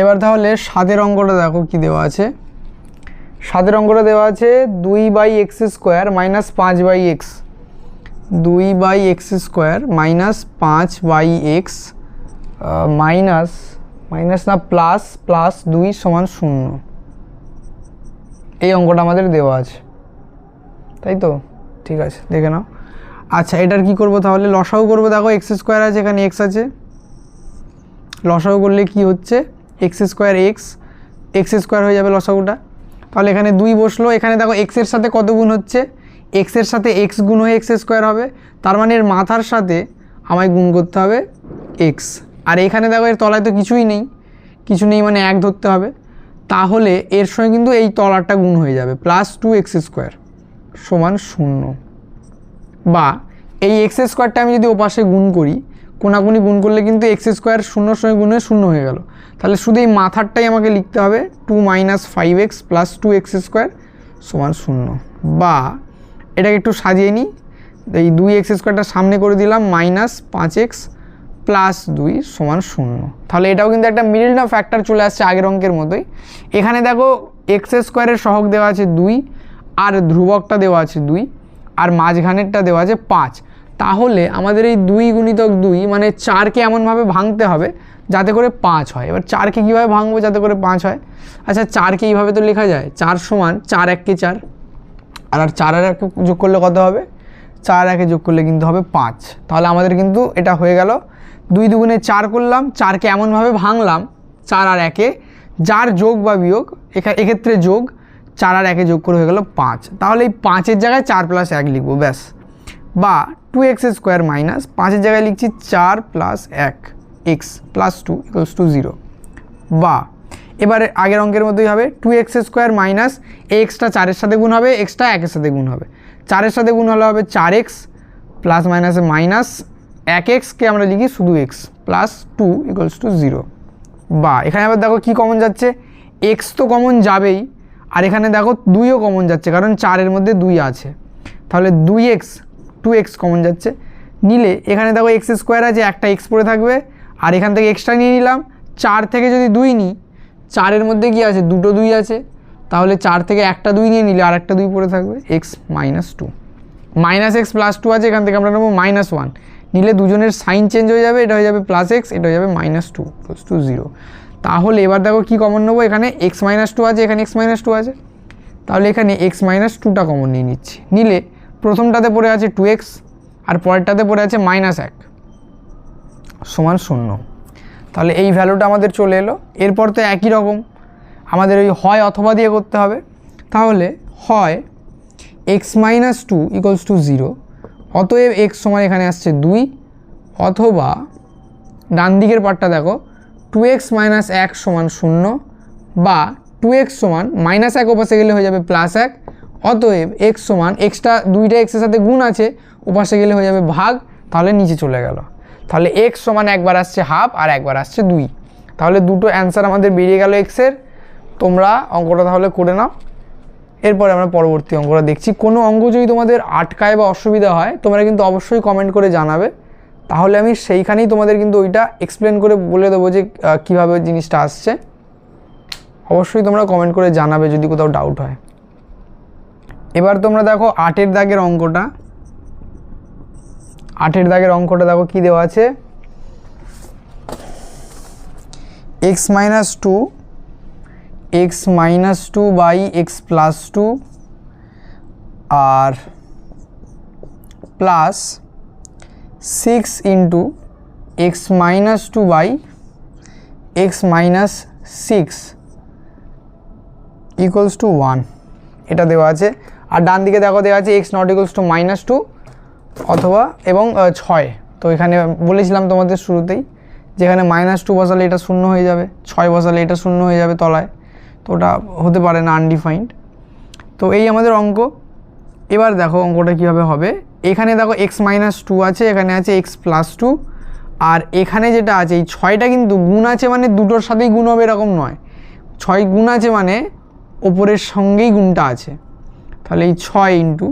এবার তাহলে 7 অঙ্কটা দেখো কি দেওয়া আছে। 7 অঙ্কটা দেওয়া আছে 2/x² minus 5/x, 2/x² minus 5/x minus না প্লাস 2 সমান 0। এই অঙ্কটা আমাদের দেওয়া আছে, তাই তো? ঠিক আছে, দেখে নাও। আচ্ছা, এটার কি করব তাহলে? লসাগু করব। দেখো x² আছে, এখানে x আছে, লসাগু করলে কি হচ্ছে x² হয়ে যাবে লসাগুটা। তাহলে এখানে 2 বসলো, এখানে দেখো x এর সাথে কত গুণ হচ্ছে, x এর সাথে x গুণ হয়ে x² হবে, তার মানে এর মাথার সাথে আমায় গুণ করতে হবে x। আর এখানে দেখো এর তলায় তো কিছুই নেই, কিছু নেই মানে 1 ধরতে হবে, তাহলে এর সঙ্গে কিন্তু এই তলাটা গুণ হয়ে যাবে, প্লাস 2x² সমান 0। বা এই x² আমি যদি ওপাশে গুণ করি, কোনাকুনি গুণ করলে কিন্তু x² 0 সঙ্গে গুণ হয়ে 0 হয়ে গেল, তাহলে শুধু এই মাথারটাই আমাকে লিখতে হবে 2 - 5x প্লাস 2x² সমান 0। বা এটাকে একটু সাজিয়ে নিই, এই 2x² সামনে করে দিলাম মাইনাস 5x প্লাস 2 সমান 0। তাহলে এটাও কিন্তু একটা মিডল টার্ম ফ্যাক্টর চলে আসছে আগের অঙ্কের মতোই। এখানে দেখো x² এর সহগ দেওয়া আছে 2, আর ধ্রুবকটা দেওয়া আছে 2, আর মাঝখানেরটা দেওয়া আছে 5। তাহলে আমাদের এই 2 গুণিতক 2 মানে 4কে এমনভাবে ভাঙতে হবে যাতে করে 5 হয়। এবার 4কে কীভাবে ভাঙবো যাতে করে 5 হয়? আচ্ছা, 4কে এইভাবে তো লেখা যায়, 4 সমান 4 × 1 = 4, আর 4 আর 1 যোগ করলে কত হবে? 4 আর 1 যোগ করলে কিন্তু হবে 5। তাহলে আমাদের কিন্তু এটা হয়ে গেল 2 × 2 = 4 করলাম, 4কে এমনভাবে ভাঙলাম 4 আর 1-এ, যার যোগ বা বিয়োগ, এক্ষেত্রে যোগ, 4 আর 1-এ যোগ করে হয়ে গেল 5। তাহলে এই 5-এর জায়গায় 4 + 1 লিখবো, ব্যাস। বা 2x² মাইনাস 5-এর জায়গায় লিখছি 4 + 1 x প্লাস 2 = 0। বা এবারে আগের অঙ্কের মতোই হবে 2x² মাইনাস এক্সটা 4-এর সাথে গুণ হবে, এক্সটা 1-এর সাথে গুণ হবে, 4-এর সাথে গুণ হলে হবে 4x প্লাস মাইনাসে মাইনাস 1xকে আমরা লিখি শুধু x প্লাস 2 = 0। বা এখানে আবার দেখো কি কমন যাচ্ছে, x তো কমন যাবেই, আর এখানে দেখো 2ও কমন যাচ্ছে, কারণ 4-এর মধ্যে 2 আছে, তাহলে 2x কমন যাচ্ছে। নিলে এখানে দেখো x² আছে, একটা x পড়ে থাকবে, আর এখান থেকে এক্সট্রা নিয়ে নিলাম। 4 থেকে যদি 2 নিই, 4-এর মধ্যে কি আছে, দুটো 2 আছে, তাহলে 4 থেকে একটা 2 নিয়ে নিলে আর একটা 2 পড়ে থাকবে, x - 2 - x প্লাস 2 আছে, এখান থেকে আমরা নেবো -1, নিলে দুজনের সাইন চেঞ্জ হয়ে যাবে, এটা হয়ে যাবে +x, এটা হয়ে যাবে -2 = 0। তাহলে এবার দেখো কি কমন নেবো, এখানে x - 2 আছে, এখানে x - 2 আছে, তাহলে এখানে x - 2টা কমন নিয়ে নিচ্ছি। নিলে প্রথমটাতে পড়ে আছে 2x, আর পরেরটাতে পড়ে আছে -1 সমান 0। তাহলে এই ভ্যালুটা আমাদের চলে এলো। এরপর তো একই রকম আমাদের ওই হয় অথবা দিয়ে করতে হবে। তাহলে হয় x - 2 = 0, অতএব x সমান এখানে আসছে 2, অথবা ডান দিকের পার্টটা দেখো 2x - 1 সমান 0, বা 2x সমান -1 ওপাশে গেলে হয়ে যাবে +1, অতএব x সমান, এক্সটা 2টা এক্সের সাথে গুণ আছে, ওপাশে গেলে হয়ে যাবে ভাগ, তাহলে নিচে চলে গেল। তাহলে x সমান একবার আসছে হাফ আর একবার আসছে 2, তাহলে দুটো অ্যান্সার আমাদের বেরিয়ে গেল এক্সের। তোমরা অঙ্কটা তাহলে করে নাও, এরপরে আমরা পরবর্তী অঙ্কটা দেখছি। কোনো অঙ্ক যদি তোমাদের আটকায় বা অসুবিধা হয়, তোমরা কিন্তু অবশ্যই কমেন্ট করে জানাবে, তাহলে আমি সেইখানেই তোমাদের কিন্তু ওইটা এক্সপ্লেন করে বলে দেবো যে কীভাবে জিনিসটা আসছে। অবশ্যই তোমরা কমেন্ট করে জানাবে যদি কোথাও ডাউট হয়। এবার তোমরা দেখো 8-এর দাগের অঙ্কটা, 8-এর দাগের অঙ্কটা দেখো কি দেওয়া আছে, x - 2 x + 2 আর প্লাস 6 × x - 2 x - 6 = 1, এটা দেওয়া আছে। আর ডান দিকে দেখো দেওয়া আছে x ≠ -2 অথবা এবং 6। তো এখানে বলেছিলাম তোমাদের শুরুতেই, যেখানে -2 বসালে এটা 0 হয়ে যাবে, 6 বসালে এটা 0 হয়ে যাবে তলায়, তো ওটা হতে পারে না, আনডিফাইন্ড। তো এই আমাদের অঙ্ক। এবার দেখো অঙ্কটা কীভাবে হবে। এখানে দেখো x - 2 আছে, এখানে আছে x + 2, আর এখানে যেটা আছে এই 6টা কিন্তু গুণ আছে, মানে দুটোর সাথেই গুণ হবে এরকম নয়, 6 গুণ আছে মানে ওপরের সঙ্গেই গুণটা আছে। তাহলে এই 6 ×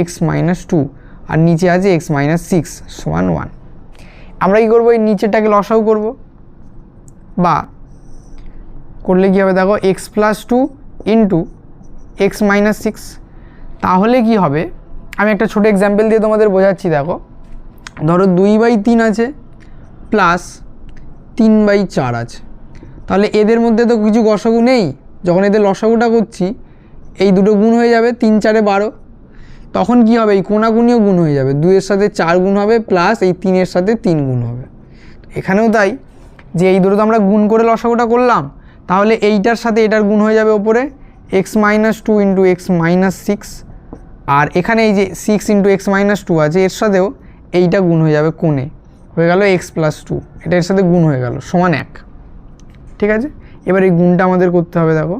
x - 2 আর নিচে আছে x - 6 সমান 1। আমরা কী করবো, এই নিচেরটাকে লসাগু করব, বা করলে কী হবে দেখো x+2 ইন্টু x-6। তাহলে কি হবে, আমি একটা ছোটো এক্সাম্পল দিয়ে তোমাদের বোঝাচ্ছি। দেখো ধরো 2/3 আছে প্লাস 3/4 আছে, তাহলে এদের মধ্যে তো কিছু গসাগু নেই। যখন এদের লসাগুটা করছি এই দুটো গুণ হয়ে যাবে, 3 4 12। তখন কি হবে, এই কোনাগুনিও গুণ হয়ে যাবে, 2 এর সাথে 4 গুণ হবে প্লাস এই 3 এর সাথে 3 গুণ হবে। এখানেও তাই, যে এই দুটো তো আমরা গুণ করে লসাগুটা করলাম, তাহলে এইটার সাথে এটার গুণ হয়ে যাবে ওপরে x-2 ইন্টু x-6, আর এখানে এই যে 6 ইন্টু x-2 আছে এর সাথেও এইটা গুণ হয়ে যাবে কোণে, হয়ে গেল x+2, এটা এর সাথে গুণ হয়ে গেল সমান 1। ঠিক আছে, এবার এই গুণটা আমাদের করতে হবে। দেখো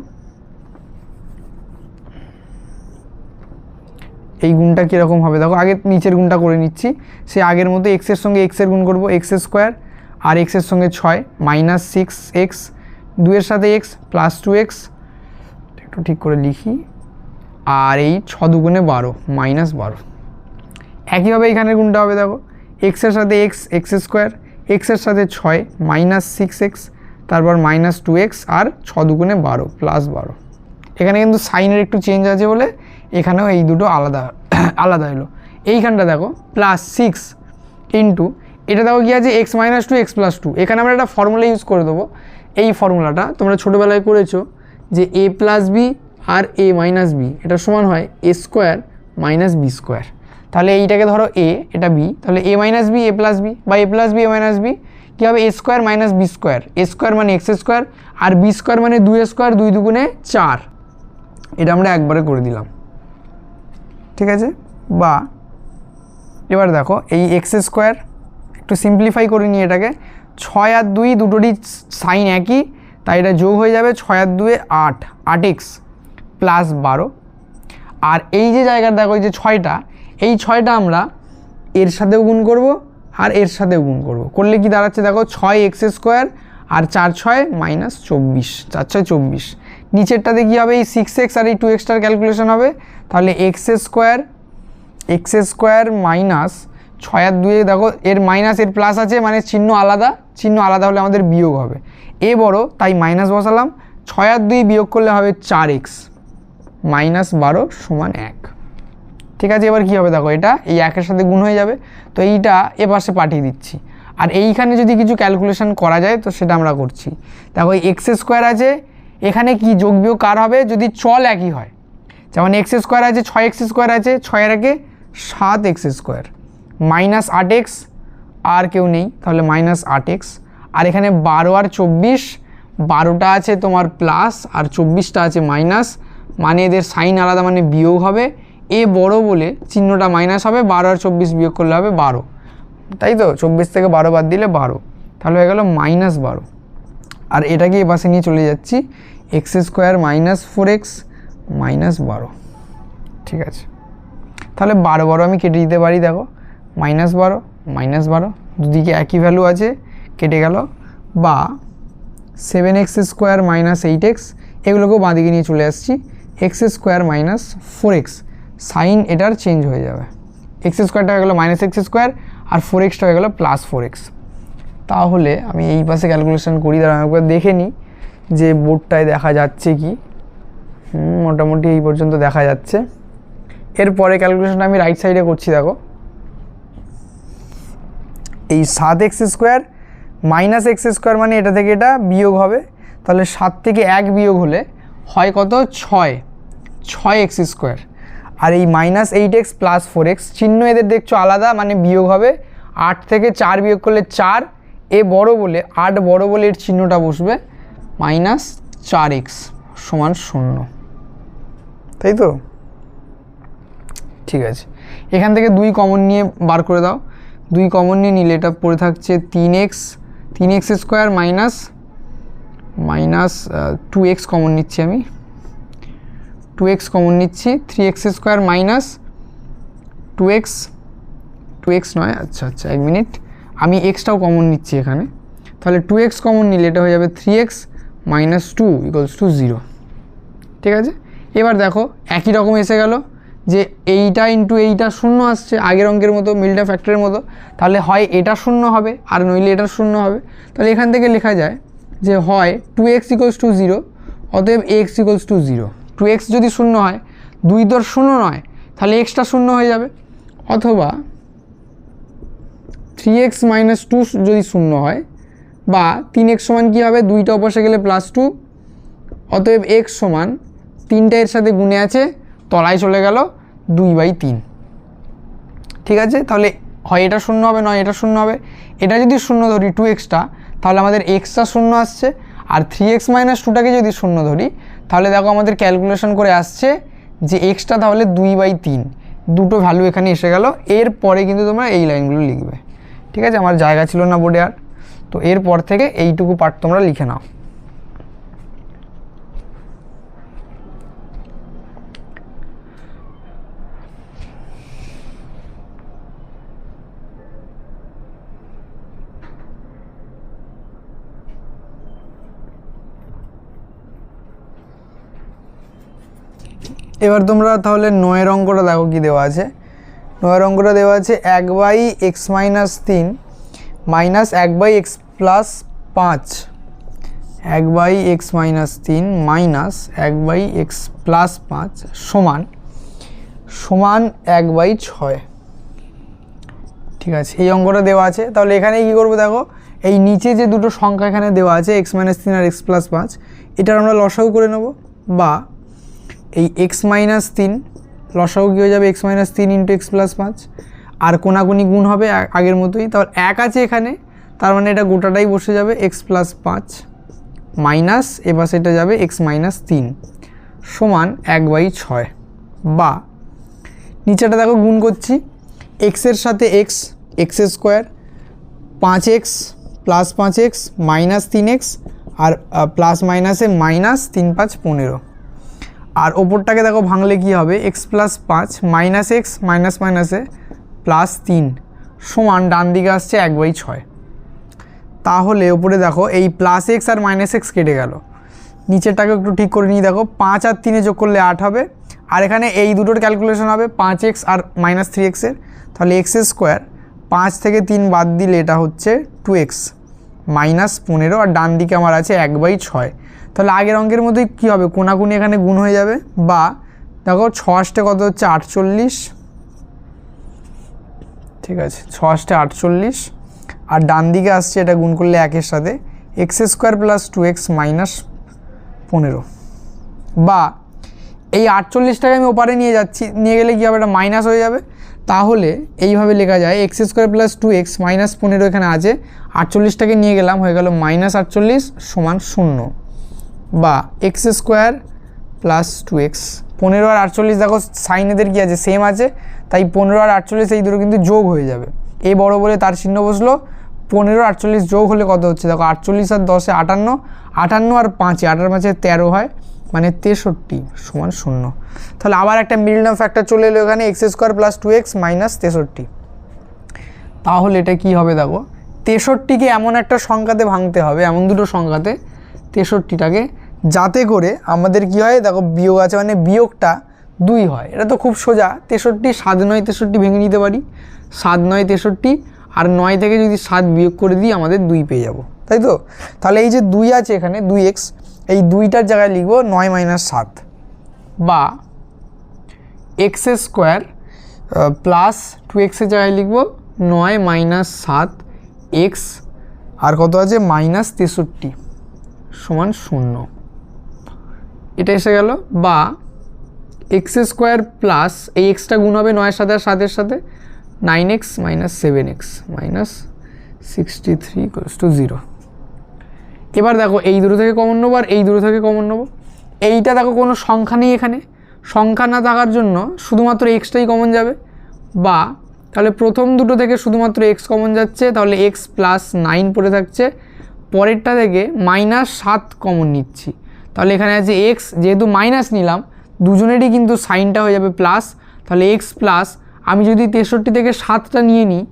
এই গুণটা কীরকম হবে, দেখো আগে নিচের গুণটা করে নিচ্ছি। সে আগের মতো এক্সের সঙ্গে এক্সের গুণ করবো, x² আর এক্সের সঙ্গে 6 -6x, 2 এর সাথে x প্লাস 2x, একটু ঠিক করে লিখি, আর এই 6 দুগুণে 12 -12। একইভাবে এখানের গুণটা হবে, দেখো এক্সের সাথে x² এক্সের সাথে 6 -6x, তারপর -2x আর 6 দুগুণে 12 প্লাস 12। এখানে কিন্তু সাইনের একটু চেঞ্জ আছে বলে এখানেও এই দুটো আলাদা আলাদা হলো। এইখানটা দেখো +6 ইন্টু এটা দেখো কি আছে x-2 x+2। এখানে আমরা একটা ফর্মুলা ইউজ করে দেবো। এই ফর্মুলাটা তোমরা ছোটোবেলায় করেছো যে a + b R a - b এটা সমান হয় a² - b²। তাহলে এইটাকে ধরো a, এটা b, তাহলে a - b a + b বা a + b a - b কী হবে, a² - b²। a² মানে x² আর b² মানে 2a², 2 দুগুণে 4। এটা আমরা একবারে করে দিলাম। ঠিক আছে, বা এবার দেখো এই x² একটু সিম্পলিফাই করে নিই এটাকে, 6 আর 2 দুটোরই সাইন একই, তাই এটা যোগ হয়ে যাবে 6 আর 2 8, 8x প্লাস 12। আর এই যে জায়গাটা দেখো এই যে 6টা, এই 6টা আমরা এর সাথেও গুণ করব আর এর সাথেও গুণ করব, করলে কি দাঁড়াচ্ছে দেখো 6x² আর 4 6 -24, 4 6 24। নিচেরটাতে কী হবে, এই 6x আর এই 2xটার ক্যালকুলেশন হবে, তাহলে x² মাইনাস 6 আর 2 দেখো এর মাইনাস এর প্লাস আছে মানে চিহ্ন আলাদা, চিহ্ন আলাদা হলে আমাদের বিয়োগ হবে, এ বড় তাই মাইনাস বসালাম, 6 আর 2 বিয়োগ করলে হবে 4x -12 সমান 1। ঠিক আছে, এবার কী হবে দেখো এটা এই 1-এর সাথে গুণ হয়ে যাবে, তো এইটা এপাশে পাঠিয়ে দিচ্ছি। আর এইখানে যদি কিছু ক্যালকুলেশন করা যায় তো সেটা আমরা করছি। দেখো এই x² আছে, এখানে কি যোগ বিয়োগ কার হবে, যদি চল একই হয়, যেমন x² আছে 6x² আছে, 6 এর 7x² -8x, আর কেউ নেই তাহলে -8x, আর এখানে 12 আর 24, 12টা আছে তোমার প্লাস আর 24টা আছে মাইনাস, মানে এদের সাইন আলাদা মানে বিয়োগ হবে, এ বড় বলে চিহ্নটা মাইনাস হবে, 12 আর 24 বিয়োগ করলে হবে 12, তাই তো 24 থেকে 12 বাদ দিলে 12, তাহলে হয়ে গেল -12। আর এটাকে এ পাশে নিয়ে চলে যাচ্ছি, x² -4x -12। ঠিক আছে, তাহলে 12 আমি কেটে দিতে পারি, দেখো -12 -12 দুদিকে একই ভ্যালু আছে, কেটে গেল, বা 7x² -8x এগুলোকেও বাঁদিকে নিয়ে চলে আসছি, x² -4x সাইন এটার চেঞ্জ হয়ে যাবে, x² হয়ে গেলো -x² আর 4x হয়ে গেলো +4x। তাহলে আমি এই পাশে ক্যালকুলেশন করি, দাঁড়া আমি একবার দেখে নিই যে বোর্ডটায় দেখা যাচ্ছে কি, মোটামুটি এই পর্যন্ত দেখা যাচ্ছে। এরপরে ক্যালকুলেশনটা আমি রাইট সাইডে করছি, দেখো এই 7x² -x² মানে এটা থেকে এটা বিয়োগ হবে, তাহলে 7 থেকে 1 বিয়োগ হলে হয় কত 6x², আর এই -8x + 4x চিহ্ন এদের দেখছো আলাদা মানে বিয়োগ হবে, 8 থেকে 4 বিয়োগ করলে 4, এ বড় বলে 8 বড় বলে এর চিহ্নটা বসবে -4x সমান 0, তাই তো। ঠিক আছে, এখান থেকে 2 কমন নিয়ে বার করে দাও, 2 কমন নিয়ে নিলে এটা পড়ে থাকছে 3x² মাইনাস 2x কমন নিচ্ছি আমি, 2x কমন নিচ্ছি, 3x² মাইনাস 2x নয়, আচ্ছা 1 মিনিট, আমি এক্সটাও কমন নিচ্ছি এখানে, তাহলে 2x কমন নিলে এটা হয়ে যাবে 3x - 2 = 0। ঠিক আছে, এবার দেখো একই রকম এসে গেল যে এইটা ইন্টু এইটা 0 আসছে, আগের অঙ্কের মতো মিল্টা ফ্যাক্টরের মতো, তাহলে হয় এটা 0 হবে আর নইলে এটা 0 হবে, তাহলে এখান থেকে লেখা যায় যে হয় 2x = 0, অতএব x = 0। 2x যদি শূন্য হয়, 2 তো শূন্য নয়, তাহলে এক্সটা শূন্য হয়ে যাবে। অথবা 3x - 2 যদি শূন্য হয়, বা 3x সমান কী হবে, 2টা অপাশে গেলে +2, অতএব x সমান 3টা এর সাথে গুণে আছে, তলায় চলে গেল 2/3। ঠিক আছে, তাহলে হয় এটা শূন্য হবে, নয় এটা শূন্য হবে। এটা যদি শূন্য ধরি 2xটা, তাহলে আমাদের এক্সটা শূন্য আসছে। আর 3x - 2টাকে যদি শূন্য ধরি, তাহলে দেখো আমাদের ক্যালকুলেশন করে আসছে যে এক্সটা তাহলে 2/3। দুটো ভ্যালু এখানে এসে গেল। এরপরে কিন্তু তোমরা এই লাইনগুলো লিখবে। ঠিক আছে, আমার জায়গা ছিল না বোর্ডে আর, তো এরপর থেকে এইটুকু পার্ট তোমরা লিখে নাও। এবার তোমরা তাহলে 9-এর অঙ্কটা দেখো কি দেওয়া আছে। 9-এর অঙ্কটা দেওয়া আছে 1/x - 3 minus 1/x + 5। 1/x - 3 minus 1/x + 5 সমান 1/6। ঠিক আছে, এই অঙ্কটা দেওয়া আছে। তাহলে এখানে কি করবো দেখো, এই নিচে যে দুটো সংখ্যা এখানে দেওয়া আছে x - 3 আর x + 5, এটার আমরা লসাগু করে নেব। বা এই x - 3 লসাগু কী হয়ে যাবে, x - 3 × x + 5, আর কোনাকুনি গুণ হবে আগের মতোই। তাহলে 1 আছে এখানে, তার মানে এটা গোটাটাই বসে যাবে x + 5 মাইনাস, এবার সেটা যাবে x - 3 সমান 1/6। বা নিচেটা দেখো গুণ করছি, x এর সাথে x, x² 5x + 5x - 3x, আর প্লাস মাইনাসে মাইনাস 3 × 5 = 15। আর ওপরটাকে দেখো ভাঙলে কি হবে, x + 5 - x মাইনাস মাইনাসে +3 সমান ডান দিকে আসছে 1/6। তাহলে ওপরে দেখো এই +x আর -x কেটে গেল। নিচেরটাকে একটু ঠিক করে নিই, দেখো 5 আর 3 যোগ করলে 8 হবে। আর এখানে এই দুটোর ক্যালকুলেশন হবে 5x আর -3x এর। তাহলে x² 5 থেকে 3 বাদ দিলে এটা হচ্ছে 2x -15, আর ডান দিকে আমার আছে 1/6। তাহলে আগের অঙ্কের মতোই কী হবে, কোনাকুনি এখানে গুণ হয়ে যাবে। বা দেখো 6 কত হচ্ছে 48। ঠিক আছে, 6 48, আর ডান দিকে আসছে এটা গুণ করলে 1-এর সাথে x² + 2x - 15। বা এই 48টাকে আমি ওপারে নিয়ে যাচ্ছি, নিয়ে গেলে কী হবে, এটা মাইনাস হয়ে যাবে। তাহলে এইভাবে লেখা যায় x² + 2x - 15 এখানে আছে, 48টাকে নিয়ে গেলাম, হয়ে গেল -48 সমান 0। বা x² + 2x 15 আর 48 দেখো সাইন এদের কী আছে, সেম আছে, তাই 15 আর 48 এই দুটো কিন্তু যোগ হয়ে যাবে। এ বড় বলে তার চিহ্ন বসলো। 15 48 যোগ হলে কত হচ্ছে দেখো, 48 আর 10 58, 58 আর 5 8 আর 5 13 হয়, মানে 63 সমান 0। তাহলে আবার একটা মিডল টার্ম ফ্যাক্টর চলে এলো এখানে, x² + 2x - 63। তাহলে এটা কি হবে দেখো, 63কে এমন একটা সংখ্যাতে ভাঙতে হবে, এমন দুটো সংখ্যাতে 63টাকে, যাতে করে আমাদের কি হয় দেখো, বিয়োগ আছে মানে বিয়োগটা 2 হয়। এটা তো খুব সোজা, 63 7 9 63 ভেঙে নিতে পারি, 7 9 63, আর 9 থেকে যদি 7 বিয়োগ করে দিই আমাদের 2 পেয়ে যাব, তাই তো। তাহলে এই যে 2 আছে এখানে 2x, এই 2টার জায়গায় লিখব 9 - 7। বা x² + 2x এর জায়গায় লিখব 9 - 7x, আর কত আছে -63 সমান 0। এটা এসে গেল। বা x² প্লাস এই এক্সটা গুণ হবে 9-এর সাথে আর 7-এর সাথে, 9x - 7x -63 = 0। এবার দেখো এই দুটো থেকে কমন নেবো, আর এই দুটো থেকে কমন নেবো। এইটা দেখো কোনো সংখ্যা নেই এখানে, সংখ্যা না থাকার জন্য শুধুমাত্র এক্সটাই কমন যাবে। বা তাহলে প্রথম দুটো থেকে শুধুমাত্র x কমন যাচ্ছে, তাহলে x + 9 পড়ে থাকছে। পরেরটা থেকে -7 কমন নিচ্ছি, তাহলে এখানে আছে x, যেহেতু মাইনাস নিলাম দুজনেরই কিন্তু সাইনটা হয়ে যাবে প্লাস। তাহলে x প্লাস, আমি যদি 63 থেকে 7টা নিয়ে নিই,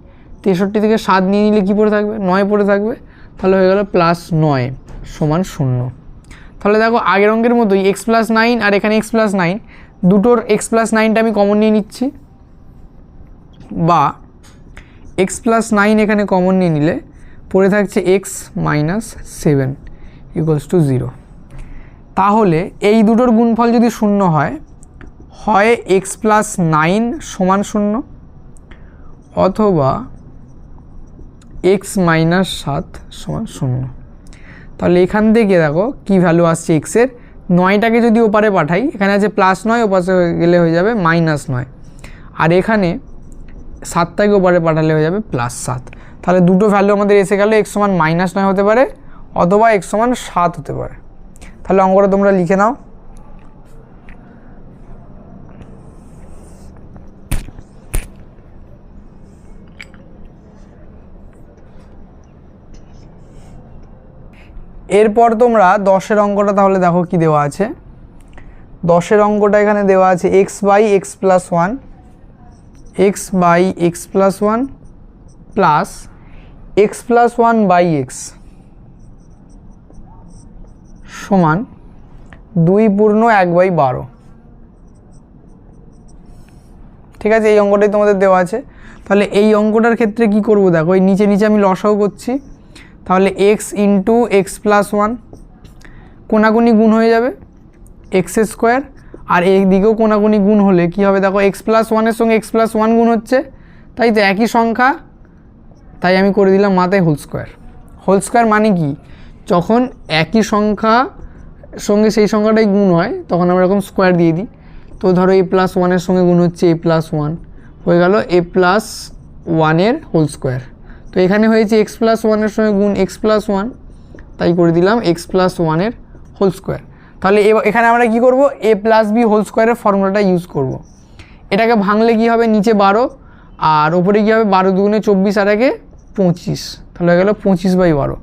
63 থেকে 7 নিয়ে নিলে কী পড়ে থাকবে, 9 পড়ে থাকবে। তাহলে হয়ে গেল +9 সমান 0। তাহলে দেখো আগের অঙ্কের মতোই x + 9 আর এখানে x + 9, দুটোর x + 9টা আমি কমন নিয়ে নিচ্ছি। বা x + 9 এখানে কমন নিয়ে নিলে পড়ে থাকছে x - 7, ইকুয়ালস টু 0। তাহলে এই দুটোর গুণফল যদি শূন্য হয়, হয় এক্স প্লাস 9 সমান 0 অথবা এক্স মাইনাস 7 সমান 0। তাহলে এখান থেকে দেখো কী ভ্যালু আসছে এক্সের, 9টাকে যদি ওপারে পাঠাই, এখানে আছে +9, ওপাশে গেলে হয়ে যাবে -9, আর এখানে 7টাকে ওপারে পাঠালে হয়ে যাবে +7। তাহলে দুটো ভ্যালু আমাদের এসে গেল, এক্স সমান -9 হতে পারে অথবা এক্স সমান 7 হতে পারে। তাহলে অঙ্কটা তোমরা লিখে নাও। এরপর তোমরা 10-এর অঙ্কটা তাহলে দেখো কি দেওয়া আছে। 10-এর অঙ্কটা এখানে দেওয়া আছে x by x plus 1 plus x plus 1 by x সমান 2/1/12। ঠিক আছে, এই অঙ্কটাই তোমাদের দেওয়া আছে। তাহলে এই অঙ্কটার ক্ষেত্রে কি করব দেখো, এই নিচে নিচে আমি লসাও করছি। তাহলে এক্স ইন্টু এক্স প্লাস 1 কোনাকুনি গুণ হয়ে যাবে এক্স স্কোয়ার, আর এই দিকেও কোনাকুনি গুণ হলে কি হবে দেখো, এক্স প্লাস 1-এর সঙ্গে এক্স প্লাস 1 গুণ হচ্ছে, তাই তো একই সংখ্যা, তাই আমি করে দিলাম মাথায় হোল স্কোয়ার মানে কি, যখন একই সংখ্যা সঙ্গে সেই সংখ্যাটাই গুণ হয় তখন আমরা এরকম স্কোয়ার দিয়ে দিই। তো ধরো এ প্লাস 1-এর সঙ্গে গুণ হচ্ছে এ প্লাস 1, হয়ে গেল এ প্লাস 1-এর হোল স্কোয়ার। তো এখানে হয়েছে এক্স প্লাস 1-এর সঙ্গে গুণ এক্স প্লাস 1, তাই করে দিলাম এক্স প্লাস 1-এর হোল স্কোয়ার। তাহলে এখানে আমরা কি করব, এ প্লাস বি হোল স্কোয়ারের ফর্মুলাটা ইউজ করব। এটাকে ভাঙলে কি হবে, নিচে 12 আর ওপরে কি হবে 12 দুগুণে 24 আর একে 25, তাহলে হয়ে গেল 25/12।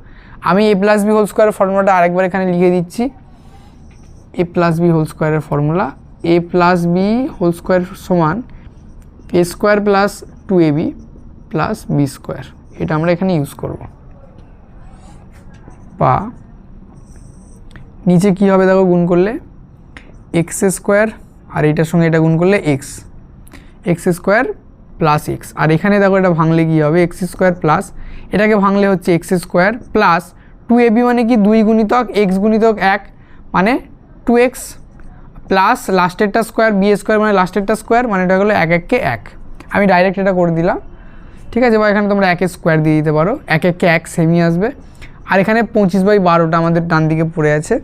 আমি এ প্লাস বি হোল স্কোয়ারের ফর্মুলাটা আরেকবার এখানে লিখে দিচ্ছি। এ প্লাস বি হোল স্কোয়ারের formula, A plus B whole square সমান A square plus 2ab plus B square, এটা আমরা এখানে ইউজ করব। বা নিচে কি হবে দেখো, গুণ করলে এক্স স্কোয়ার আর এটার সঙ্গে এটা গুণ করলে এক্স স্কোয়ার প্লাস এক্স, আর এখানে দেখো এটা ভাঙলে কি হবে, এক্স স্কোয়ার প্লাস এটাকে ভাঙলে হচ্ছে এক্স স্কোয়ার প্লাস 2ab মানে কি 2 গুণিতক এক্স গুণিতক 1 মানে 2x প্লাস লাস্টেরটা স্কোয়ার বি স্কোয়ার মানে লাস্টেরটা স্কোয়ার, মানে এটা হলো 1-1-কে 1। আমি ডাইরেক্ট এটা করে দিলাম। ঠিক আছে, বা এখানে তোমরা 1-এর স্কোয়ার দিয়ে দিতে পারো, 1-1-কে 1 সেমই আসবে। আর এখানে 25/12টা আমাদের ডান দিকে পড়ে আছে।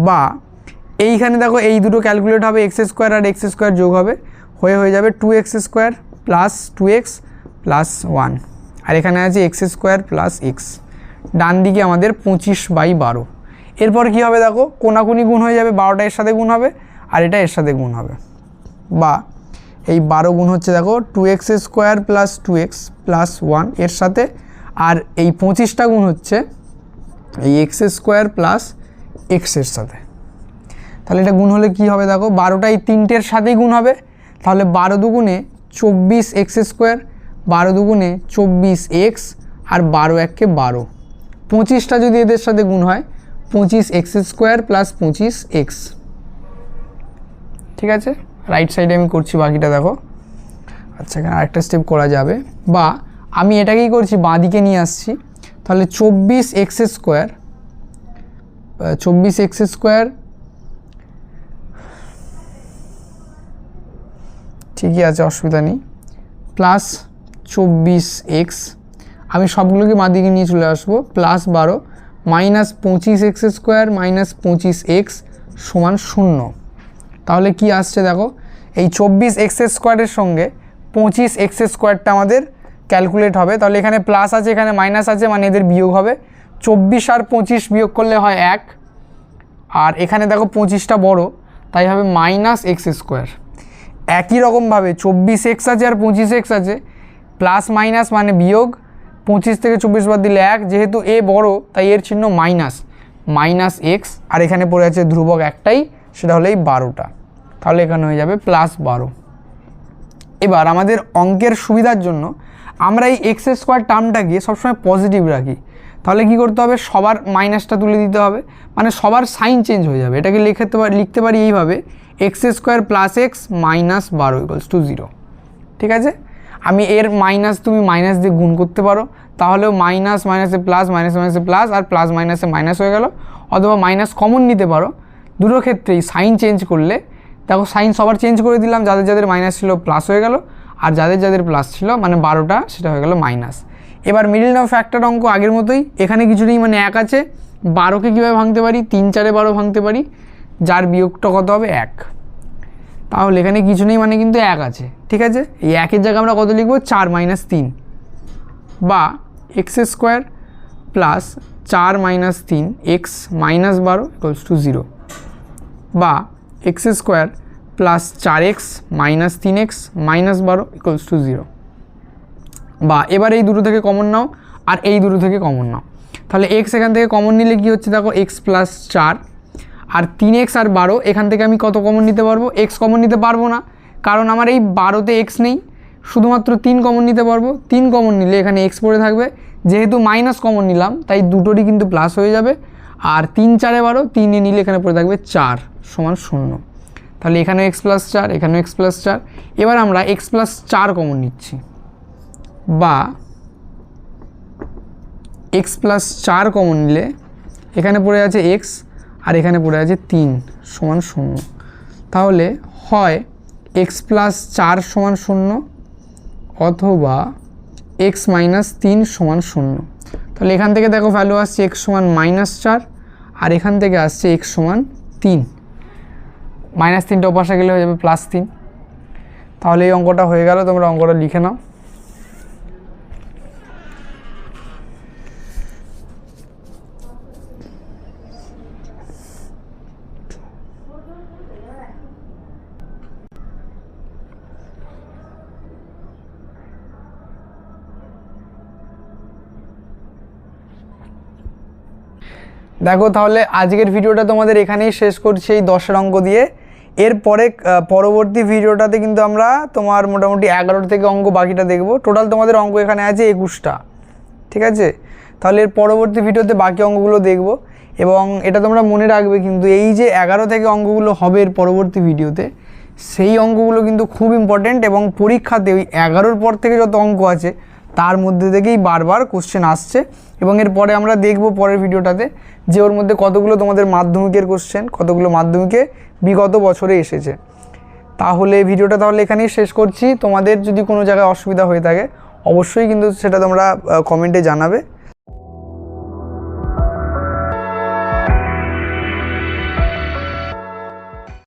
বা এইখানে দেখো এই দুটো ক্যালকুলেট হবে, এক্স স্কোয়ার আর এক্স স্কোয়ার যোগ হবে, হয়ে যাবে 2x square plus 2x plus 1, আর এখানে আছে এক্স স্কোয়ার প্লাস এক্স। ডান দিকে আমাদের 25/12। এরপর কি হবে দেখো, কোনাকুনি গুণ হয়ে যাবে, 12টা এর সাথে গুণ হবে আর এটা এর সাথে গুণ হবে। বা এই 12 গুণ হচ্ছে দেখো 2x square plus 2x plus 1 এর সাথে, আর এই 25টা গুণ হচ্ছে এই এক্স স্কোয়ার প্লাস এক্সের সাথে। তাহলে এটা গুণ হলে কি হবে দেখো, 12টা এই 3টের সাথেই গুণ হবে, তাহলে 12 দুগুণে 24x স্কোয়ার, 12 দুগুণে 24x আর 12-1-কে 12, 25টা যদি এদের সাথে গুণ হয় 25x স্কোয়ার প্লাস 25x। ঠিক আছে, রাইট সাইডে আমি করছি বাকিটা দেখো। আচ্ছা, এখানে আরেকটা স্টেপ করা যাবে, বা আমি এটাকেই করছি বাঁ দিকে নিয়ে আসছি। তাহলে 24x স্কোয়ার ঠিকই আছে, অসুবিধা নেই, প্লাস 24x, আমি সবগুলোকে বাঁ দিকে নিয়ে চলে আসবো, plus 12 minus 25x square minus 25x সমান 0। তাহলে কি আসছে দেখো, এই 24x স্কোয়ারের সঙ্গে 25x স্কোয়ারটা আমাদের ক্যালকুলেট হবে। তাহলে এখানে প্লাস আছে এখানে মাইনাস আছে, মানে এদের বিয়োগ হবে। 24 আর 25 বিয়োগ করলে হয় 1, আর এখানে দেখো 25টা বড়, তাই হবে মাইনাস এক্স স্কোয়ার। একই রকমভাবে 24x আছে আর 25x আছে, প্লাস মাইনাস মানে বিয়োগ, 25 থেকে 24 বাদ দিলে 1, যেহেতু এ বড় তাই এর চিহ্ন মাইনাস এক্স, আর এখানে পড়ে আছে ধ্রুবক একটাই, সেটা হলো এই 12টা, তাহলে এখানে হয়ে যাবে +12। এবার আমাদের অঙ্কের সুবিধার জন্য আমরা এই এক্স স্কোয়ার টার্মটাকে সবসময় পজিটিভ রাখি। তাহলে কি করতে হবে, সবার মাইনাসটা তুলে দিতে হবে, মানে সবার সাইন চেঞ্জ হয়ে যাবে। এটাকে লিখতে পারি এইভাবে, x square plus x minus 12 = 0। ঠিক আছে, আমি এর মাইনাস তুমি মাইনাস দিয়ে গুণ করতে পারো, তাহলেও মাইনাস মাইনাসে প্লাস, মাইনাস মাইনাসে প্লাস, আর প্লাস মাইনাসে মাইনাস হয়ে গেল। অথবা মাইনাস কমন নিতে পারো, দুটো ক্ষেত্রেই সাইন চেঞ্জ করলে দেখো সাইন সবার চেঞ্জ করে দিলাম, যাদের যাদের মাইনাস ছিল প্লাস হয়ে গেল, আর যাদের যাদের প্লাস ছিল মানে 12টা সেটা হয়ে গেল মাইনাস। এবার মিডল নাও ফ্যাক্টর অঙ্ক আগের মতোই, এখানে কিছু নেই মানে 1 আছে। 12কে কীভাবে ভাঙতে পারি, 3 4 12 ভাঙতে পারি, যার বিয়োগটা কত হবে 1। তাহলে এখানে কিছু নেই মানে কিন্তু 1 আছে, ঠিক আছে। এই 1-এর জায়গায় আমরা কত লিখবো, 4 - 3 বা x² প্লাস 4 - 3 x - 12 = 0 বা x² প্লাস 4x - 3x - 12 = 0 বা এবার এই দুটো থেকে কমন নাও আর এই দুটো থেকে কমন নাও। তাহলে x এখান থেকে কমন নিলে কি হচ্ছে দেখো, x + 4 আর 3x আর 12 এখান থেকে আমি কত কমন নিতে পারবো, x কমন নিতে পারবো না, কারণ আমার এই 12তে x নেই, শুধুমাত্র 3 কমন নিতে পারবো। 3 কমন নিলে এখানে x পড়ে থাকবে, যেহেতু মাইনাস কমন নিলাম তাই দুটোরই কিন্তু প্লাস হয়ে যাবে। আর 3 4 12, 3 নিলে এখানে পড়ে থাকবে 4 = 0। তাহলে এখানেও x + 4, এখানেও x + 4। এবার আমরা x + 4 কমন নিচ্ছি, বা x + 4 কমন নিলে এখানে পড়ে আছে x আর এখানে পড়ে আছে 3 = 0। তাহলে হয় x + 4 = 0 অথবা x - 3 = 0। তাহলে এখান থেকে দেখো ভ্যালু আসছে x = -4 আর এখান থেকে আসছে x = 3। -3টা ওপাশে গেলে হয়ে যাবে +3। তাহলে এই অঙ্কটা হয়ে গেল, তোমরা অঙ্কটা লিখে নাও। দেখো তাহলে আজকের ভিডিওটা তোমাদের এখানেই শেষ করছি এই 10 অঙ্ক দিয়ে। এরপরে পরবর্তী ভিডিওটাতে কিন্তু আমরা তোমার মোটামুটি 11 থেকে অঙ্ক বাকিটা দেখব। টোটাল তোমাদের অঙ্ক এখানে আছে 21টা, ঠিক আছে। তাহলে এর পরবর্তী ভিডিওতে বাকি অঙ্কগুলো দেখব, এবং এটা তোমরা মনে রাখবে কিন্তু এই যে 11 থেকে অঙ্কগুলো হবে এর পরবর্তী ভিডিওতে, সেই অঙ্কগুলো কিন্তু খুব ইম্পর্টেন্ট, এবং পরীক্ষাতে ওই 11-র পর থেকে যত অঙ্ক আছে তার মধ্যে থেকেই বারবার কোশ্চেন আসছে। এবং এরপরে আমরা দেখব পরের ভিডিওটাতে যে ওর মধ্যে কতগুলো তোমাদের মাধ্যমিকের কোশ্চেন, কতগুলো মাধ্যমিকে বিগত বছরে এসেছে। তাহলে ভিডিওটা তাহলে এখানেই শেষ করছি। তোমাদের যদি কোনো জায়গায় অসুবিধা হয়ে থাকে অবশ্যই কিন্তু সেটা তোমরা কমেন্টে জানাবে।